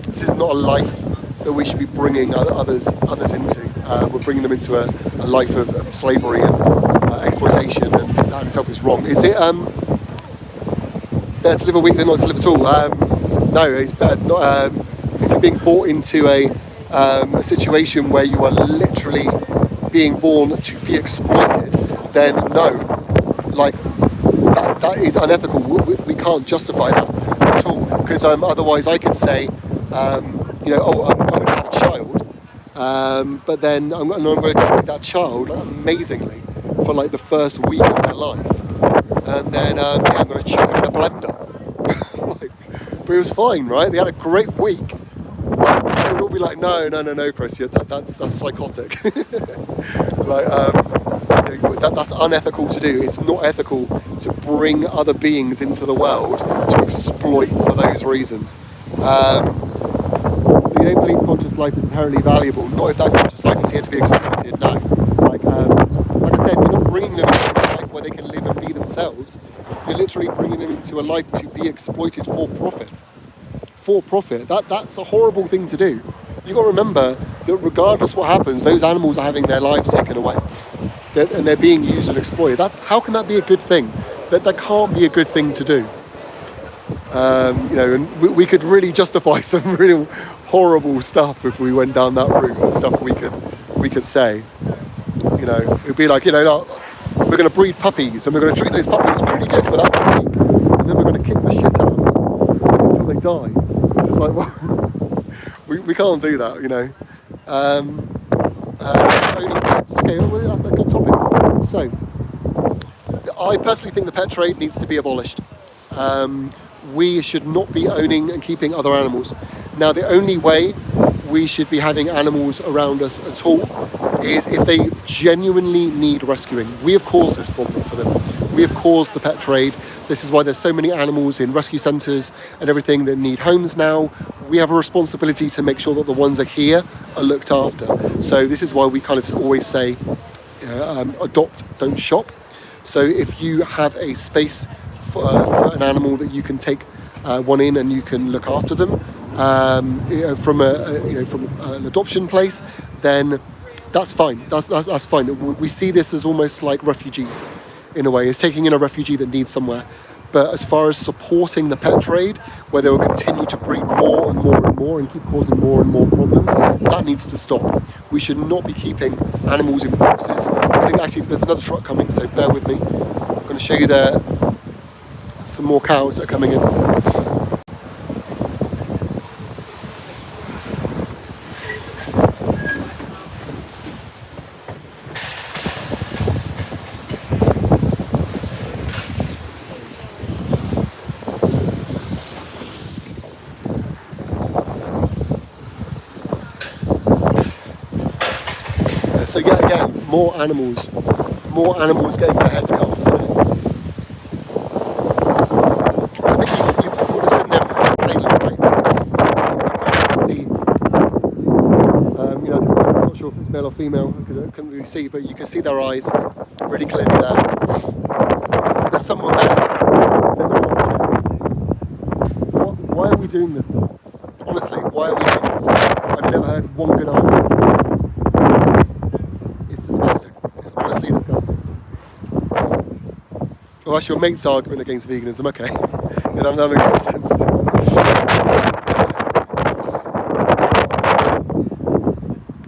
This is not a life that we should be bringing others into. We're bringing them into a life of slavery and exploitation, and that in itself is wrong. Is it better to live a week than not to live at all? No, it's better not. If you're being brought into a situation where you are literally being born to be exploited, then no, like that is unethical. We can't justify that at all, because otherwise I could say, you know, oh, I'm going to have a child, but then I'm going to treat that child amazingly for like the first week of their life, and then yeah, I'm going to chuck them in a blender. But it was fine, right? They had a great week. We'd all be like, no, Chris, that's psychotic. Like, that's unethical to do. It's not ethical to bring other beings into the world to exploit for those reasons. So you don't believe conscious life is inherently valuable? Not if that conscious life is here to be exploited, no. Like I said, you're not bringing them into a life where they can live and be themselves. You're literally bringing them into a life to be exploited for profit. For profit. That's a horrible thing to do. You've got to remember that regardless what happens, those animals are having their lives taken away. And they're being used and exploited. How can that be a good thing? That can't be a good thing to do. You know, and we could really justify some real horrible stuff if we went down that route of stuff we could say. You know, it'd be like, you know, we're going to breed puppies and we're going to treat those puppies really good for that week, and then we're going to kick the shit out of them until they die. It's just like, well, we can't do that, you know. Owning pets. Okay, well, that's a good topic. So, I personally think the pet trade needs to be abolished. We should not be owning and keeping other animals. Now, the only way we should be having animals around us at all is if they genuinely need rescuing. We have caused this problem for them. We have caused the pet trade. This is why there's so many animals in rescue centres and everything that need homes now. we have a responsibility to make sure that the ones that are here are looked after. So this is why we kind of always say, adopt, don't shop. So if you have a space for an animal that you can take one in and you can look after them from an adoption place, then that's fine. That's fine. We see this as almost like refugees in a way. It's taking in a refugee that needs somewhere. But as far as supporting the pet trade, where they will continue to breed more and more and more and keep causing more and more problems, that needs to stop. We should not be keeping animals in boxes. I think actually there's another truck coming, so bear with me. I'm going to show you there some more cows that are coming in. So yet again, more animals getting their heads cut off today. I think you would have seen them quite plainly, right? You can see, I'm not sure if it's male or female, because I couldn't really see, but you can see their eyes really clearly there. There's someone there. Why are we doing this to? Honestly, why are we doing this? I've never heard one good argument. Honestly disgusting. Well, that's your mate's argument against veganism, okay. Yeah, that makes more sense.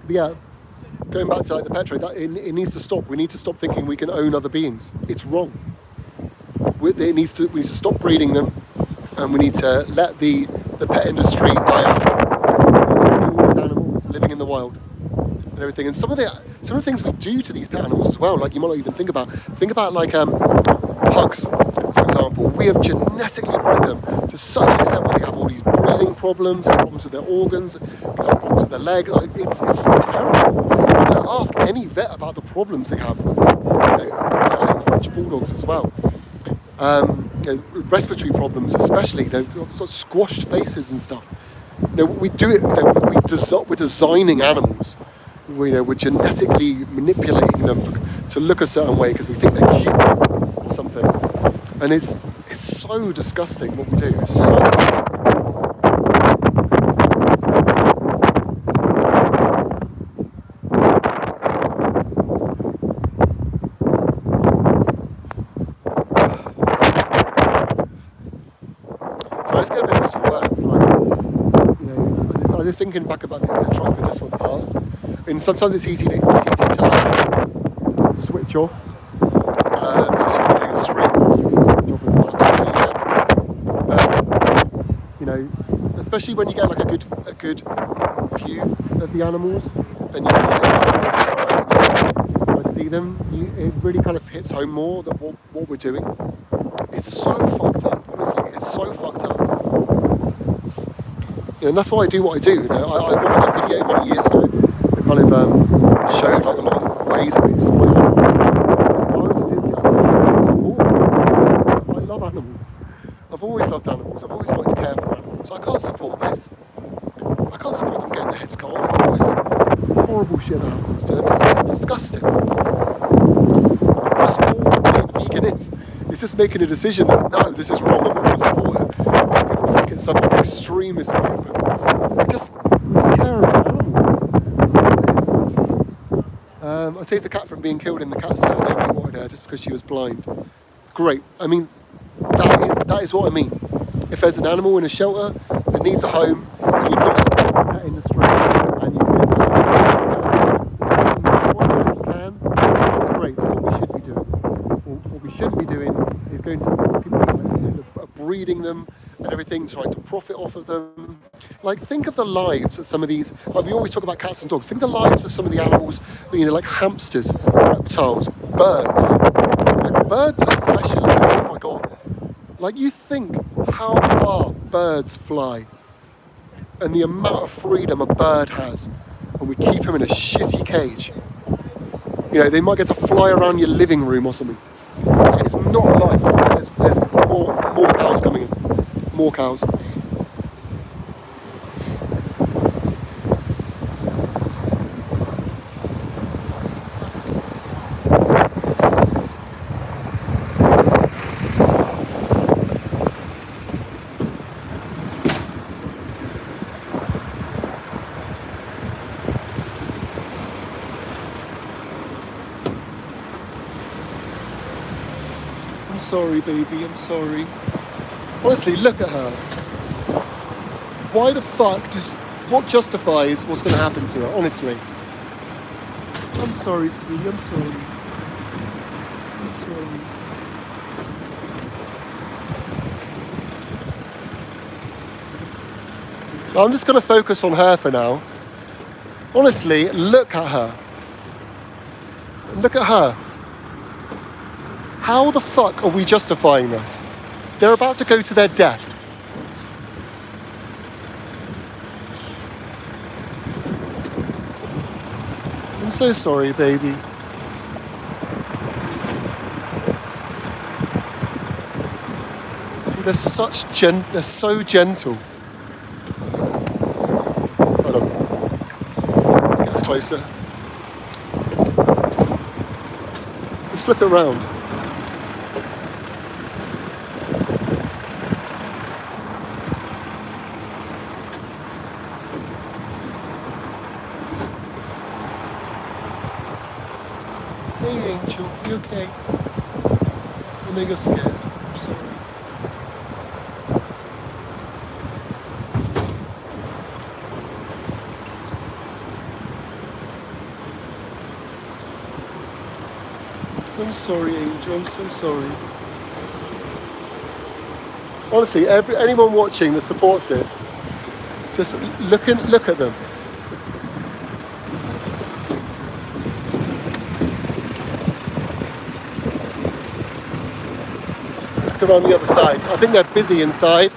But yeah, going back to like the pet trade, it needs to stop. We need to stop thinking we can own other beings. It's wrong. We need to stop breeding them, and we need to let the pet industry die out. There's all these animals living in the wild and everything, and some of the things we do to these pet animals as well, like you might not even think about like pugs, for example. We have genetically bred them to such an extent where they have all these breathing problems, have problems with their organs, have problems with their leg. Like, it's terrible. You can ask any vet about the problems they have with and French bulldogs as well. Respiratory problems, especially, sort of squashed faces and stuff. We do it. We're designing animals. We're genetically manipulating them to look a certain way because we think they're cute or something. And it's so disgusting what we do. It's so disgusting. So I just get a bit lost for words. I was thinking back about the truck that just went past. And sometimes it's easy to like switch off, especially when you're doing a stream. You can switch off and start talking again. But especially when you get like a good view of the animals, and you kind of see them, it really kind of hits home more that what we're doing. It's so fucked up, honestly. It's so fucked up. And that's why I do what I do. I watched a video many years ago that kind of showed like a lot of ways of exploiting animals. I was just instantly I love animals. I've always loved animals. I've always wanted to care for animals. I can't support this. I can't support them getting their heads cut off and all this horrible shit that happens to them. It's disgusting. That's all being vegan is. It's just making a decision that no, this is wrong, I'm not going to support it. People think it's some extremist movement. We just care about animals. That's all it is. I saved the cat from being killed in the cat cell. Nobody wanted her just because she was blind. Great. I mean, that is what I mean. If there's an animal in a shelter that needs a home, and you're not supporting the pet industry, and you can, that's great. That's what we should be doing. What we shouldn't be doing is going to people that are breeding them and everything, trying to profit off of them. Like, think of the lives of some of these, like we always talk about cats and dogs, think of the lives of some of the animals, like hamsters, reptiles, birds. Like birds especially, oh my god. Like, you think how far birds fly and the amount of freedom a bird has, and we keep him in a shitty cage. They might get to fly around your living room or something. It's not life. There's more cows coming in. More cows. I'm sorry, baby, I'm sorry. Honestly, look at her. Why the fuck what justifies what's going to happen to her, honestly? I'm sorry, sweetie, I'm sorry. I'm sorry. I'm just going to focus on her for now. Honestly, look at her. Look at her. How the fuck are we justifying this? They're about to go to their death. I'm so sorry, baby. See, they're so gentle. Hold on. Get us closer. Let's flip it around. Hey, Angel, you okay? I know you're scared. I'm sorry. I'm sorry, Angel. I'm so sorry. Honestly, anyone watching that supports this, just look at them. Let's go around the other side. I think they're busy inside.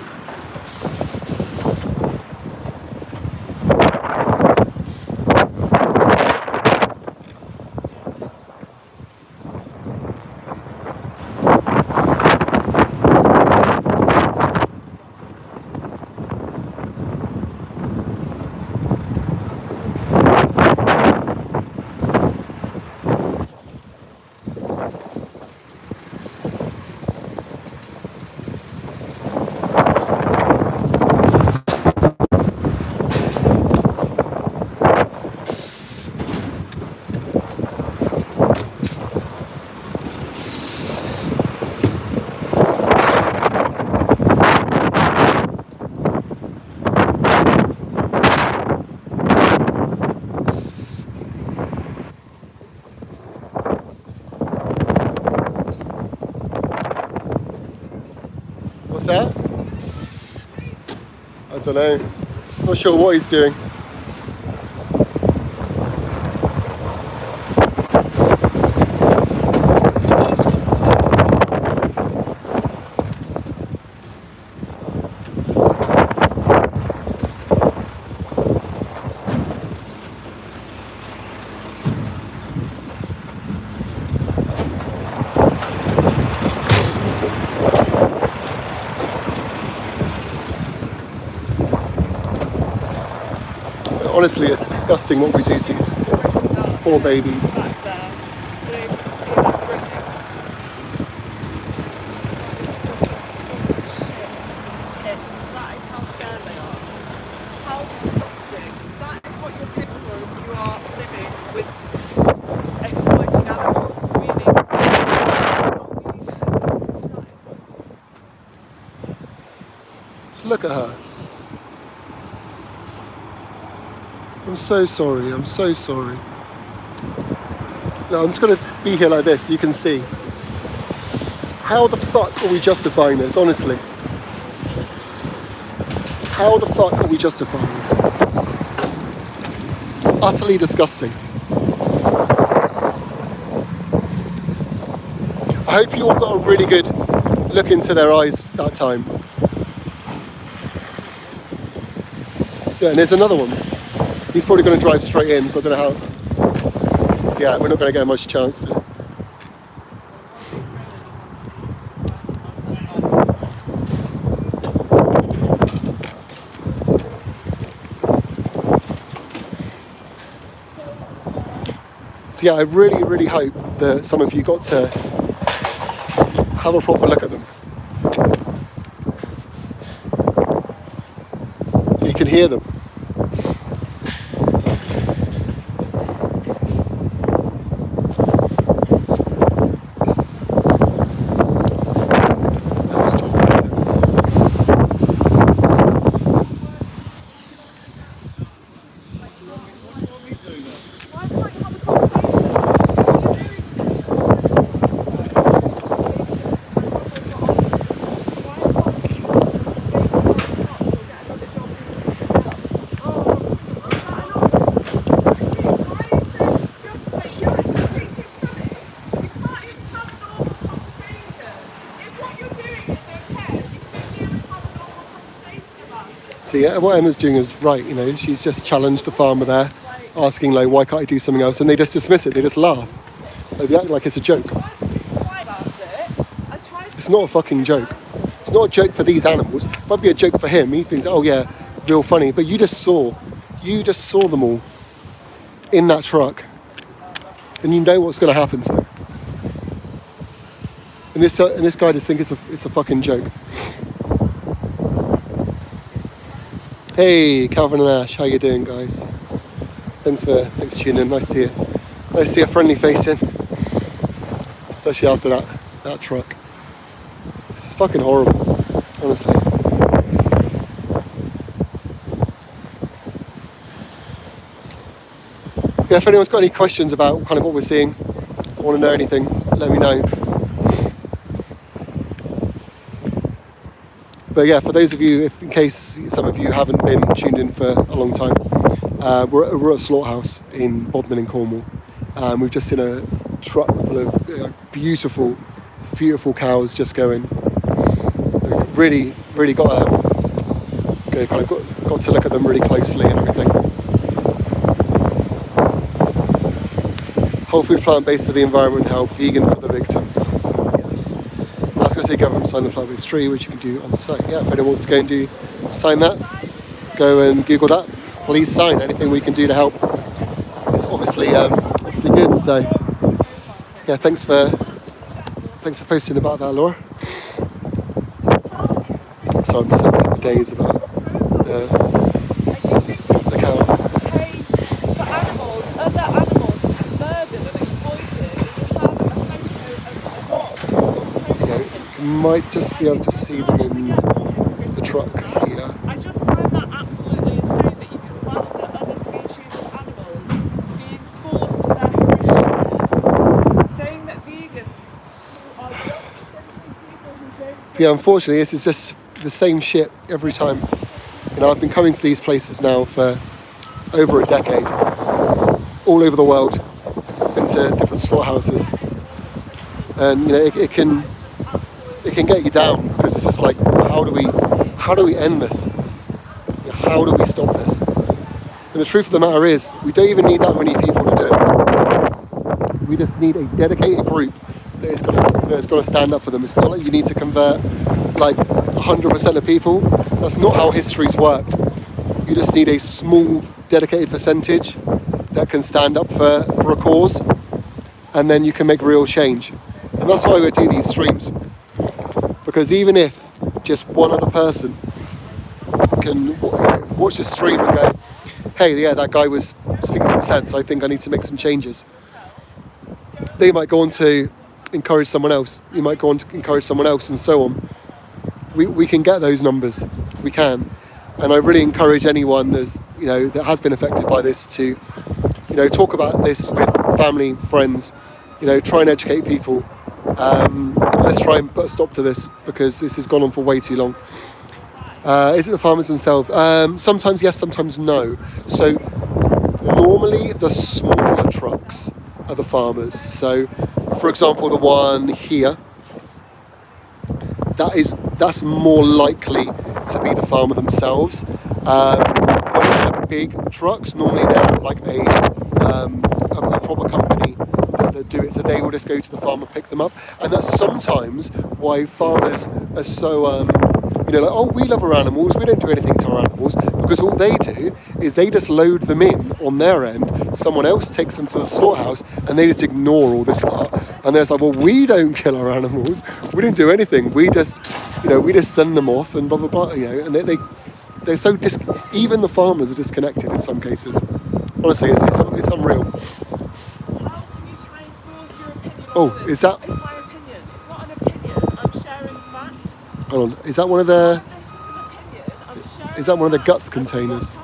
What's that? I don't know. Not sure what he's doing. Honestly, it's disgusting what we do to these poor babies. Just look at her. I'm so sorry, I'm so sorry. No, I'm just going to be here like this so you can see. How the fuck are we justifying this, honestly? How the fuck are we justifying this? It's utterly disgusting. I hope you all got a really good look into their eyes that time. Yeah, and there's another one. He's probably going to drive straight in, so I don't know how. So yeah, we're not going to get much chance to. So yeah, I really, really hope that some of you got to have a proper look at them. You can hear them. honestly, what Emma's doing is right. You know, she's just challenged the farmer there, asking like, why can't I do something else? And they just dismiss it. They just laugh. They act like it's a joke. It's not a fucking joke. It's not a joke for these animals. It might be a joke for him. He thinks, oh yeah, real funny. But you just saw them all in that truck, and you know what's going to happen to them. And this guy just thinks it's a fucking joke. Hey, Calvin and Ash, how you doing, guys? Thanks for tuning in. Nice to see a friendly face in, especially after that truck. This is fucking horrible, honestly. Yeah, if anyone's got any questions about kind of what we're seeing, or want to know anything, let me know. But yeah, for those of you, if in case some of you haven't been tuned in for a long time, we're at a slaughterhouse in Bodmin in Cornwall. We've just seen a truck full of beautiful cows just going. Really got to look at them really closely and everything. Whole food plant-based for the environment and health, vegan for the victims. Yes. That's going to say government sign the plant-based tree, which you can do on the site. Yeah, if anyone wants to go and sign that, go and Google that. Please sign. Anything we can do to help. It's obviously good. So yeah, thanks for posting about that, Laura. So I'm just a bit of days about the cows. For animals, other animals to be murdered and exploited, You might just be able to see them in the truck here. I just find that absolutely insane that you can monitor other species of animals being forced to their horrific, saying that vegans are just essentially people who don't. Yeah, unfortunately, this is just the same shit every time. You know, I've been coming to these places now for over a decade, all over the world. Been to different slaughterhouses, and you know, it can get you down because it's just like, how do we end this? How do we stop this? And the truth of the matter is, we don't even need that many people to do it. We just need a dedicated group that is going to stand up for them. It's not like you need to convert like 100% of people. That's not how history's worked. You just need a small dedicated percentage that can stand up for a cause, and then you can make real change. And that's why we do these streams, because even if just one other person can watch the stream and go, hey, yeah, that guy was speaking some sense, I think I need to make some changes, they might go on to encourage someone else, you might go on to encourage someone else, and so on. We can get those numbers, we can. And I really encourage anyone that has been affected by this to, talk about this with family, friends, try and educate people. Let's try and put a stop to this, because this has gone on for way too long. Is it the farmers themselves? Sometimes yes, sometimes no. So normally the smaller trucks are the farmers. So for example, the one here, that's more likely to be the farmer themselves. When it's the big trucks, normally they're like a proper company that do it, so they will just go to the farm and pick them up. And that's sometimes why farmers are so we love our animals, we don't do anything to our animals, because all they do is they just load them in on their end, someone else takes them to the slaughterhouse, and they just ignore all this lot, and they're like, well, we don't kill our animals, we don't do anything, we just send them off and blah blah blah, and they're so even the farmers are disconnected in some cases. Honestly, it's unreal. How can you try and force your opinion Oh, on is that? It's my opinion. It's not an opinion. I'm sharing facts. Hold on, is that one of the? Is Is that one of the guts containers?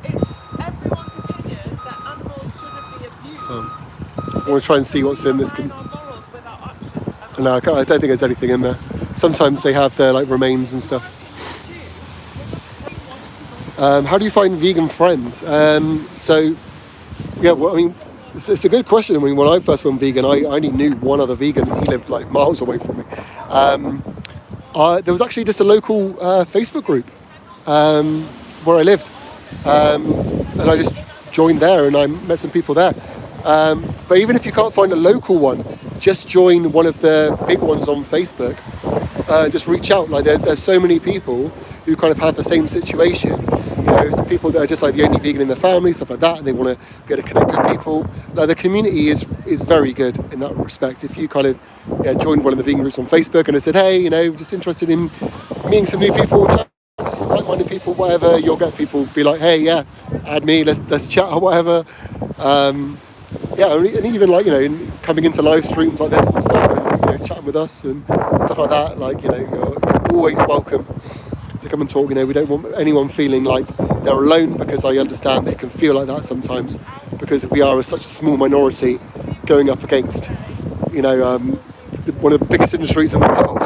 It's everyone's opinion that animals shouldn't be abused. I want to try and see what's in this. No, I don't think there's anything in there. Sometimes they have their remains and stuff. How do you find vegan friends? It's a good question. I mean, when I first went vegan, I only knew one other vegan, and he lived miles away from me. There was actually just a local Facebook group where I lived, and I just joined there, and I met some people there. But even if you can't find a local one, just join one of the big ones on Facebook. Just reach out. Like there's so many people who kind of have the same situation. You know, people that are just like the only vegan in their family, stuff like that, and they want to be able to connect with people. Like the community is very good in that respect. If you kind of joined one of the vegan groups on Facebook and I said, hey, you know, just interested in meeting some new people, just like-minded people, whatever, you'll get people be like, hey, yeah, add me, let's chat or whatever. And even like, you know, coming into live streams like this and stuff, and, you know, chatting with us and stuff like that, like, you know, you're always welcome to come and talk. You know, we don't want anyone feeling like they're alone, because I understand they can feel like that sometimes, because we are such a small minority going up against, you know, one of the biggest industries in the world,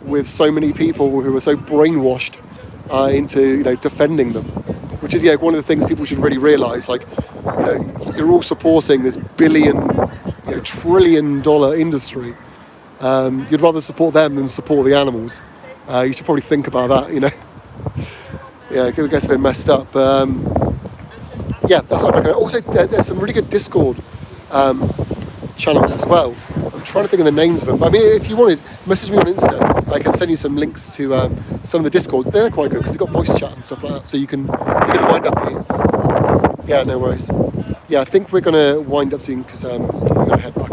with so many people who are so brainwashed into, you know, defending them, which is, one of the things people should really realise. Like, you know, you're all supporting this billion, trillion-dollar industry. You'd rather support them than support the animals. You should probably think about that, you know. Yeah, it gets a bit messed up. That's what I recommend. Also, there's some really good Discord channels as well. I'm trying to think of the names of them. But I mean, if you wanted, message me on Insta. I can send you some links to some of the Discords. They're quite good because they've got voice chat and stuff like that. So you can get the wind up here. Yeah, no worries. Yeah, I think we're going to wind up soon because we're going to head back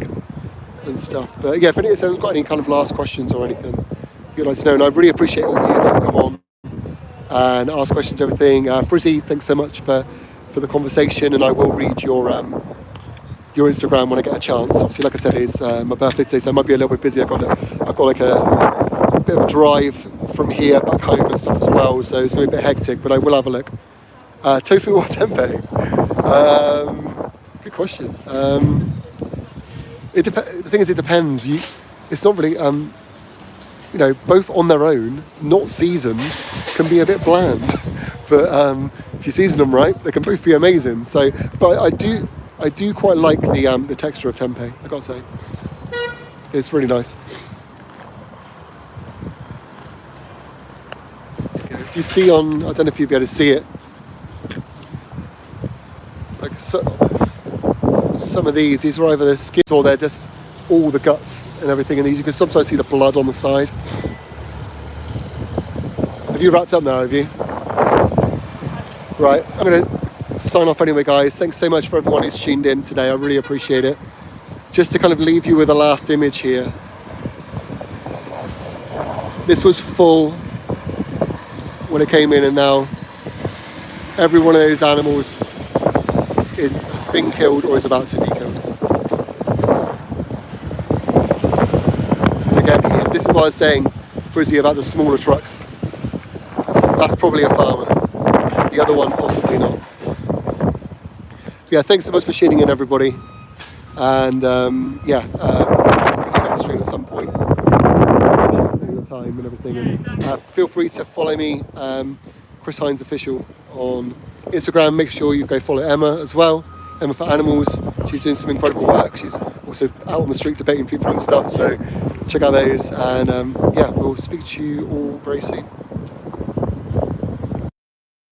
and stuff. But yeah, if anyone's got any kind of last questions or anything, you'd like to know. And I really appreciate all of you that have come on and asked questions, everything. Frizzy, thanks so much for the conversation, and I will read your Instagram when I get a chance. Obviously, like I said, it's my birthday today, so I might be a little bit busy. I've got like a bit of a drive from here back home and stuff as well, so it's going to be a bit hectic, but I will have a look. Tofu or tempeh? Good question. The thing is, it depends. It's not really, both on their own, not seasoned, can be a bit bland. But if you season them right, they can both be amazing. So, but I do quite like the texture of tempeh, I gotta say. It's really nice. If you see on, I don't know if you'll be able to see it, like some of these are either the skin or they're just all the guts and everything, and you can sometimes see the blood on the side. Have you wrapped up now, have you? Right, I'm going to sign off anyway, guys. Thanks so much for everyone who's tuned in today. I really appreciate it. Just to kind of leave you with a last image here. This was full when it came in, and now every one of those animals has been killed or is about to be killed. And again, this is what I was saying, Frizzy, about the smaller trucks. That's probably a farmer. The other one, possibly not. Yeah, thanks so much for tuning in, everybody. And next stream at some point. The time and everything. And feel free to follow me, Chris Hines Official, on Instagram. Make sure you go follow Emma as well. Emma for Animals. She's doing some incredible work. She's also out on the street debating people and stuff. So check out those. And we'll speak to you all very soon.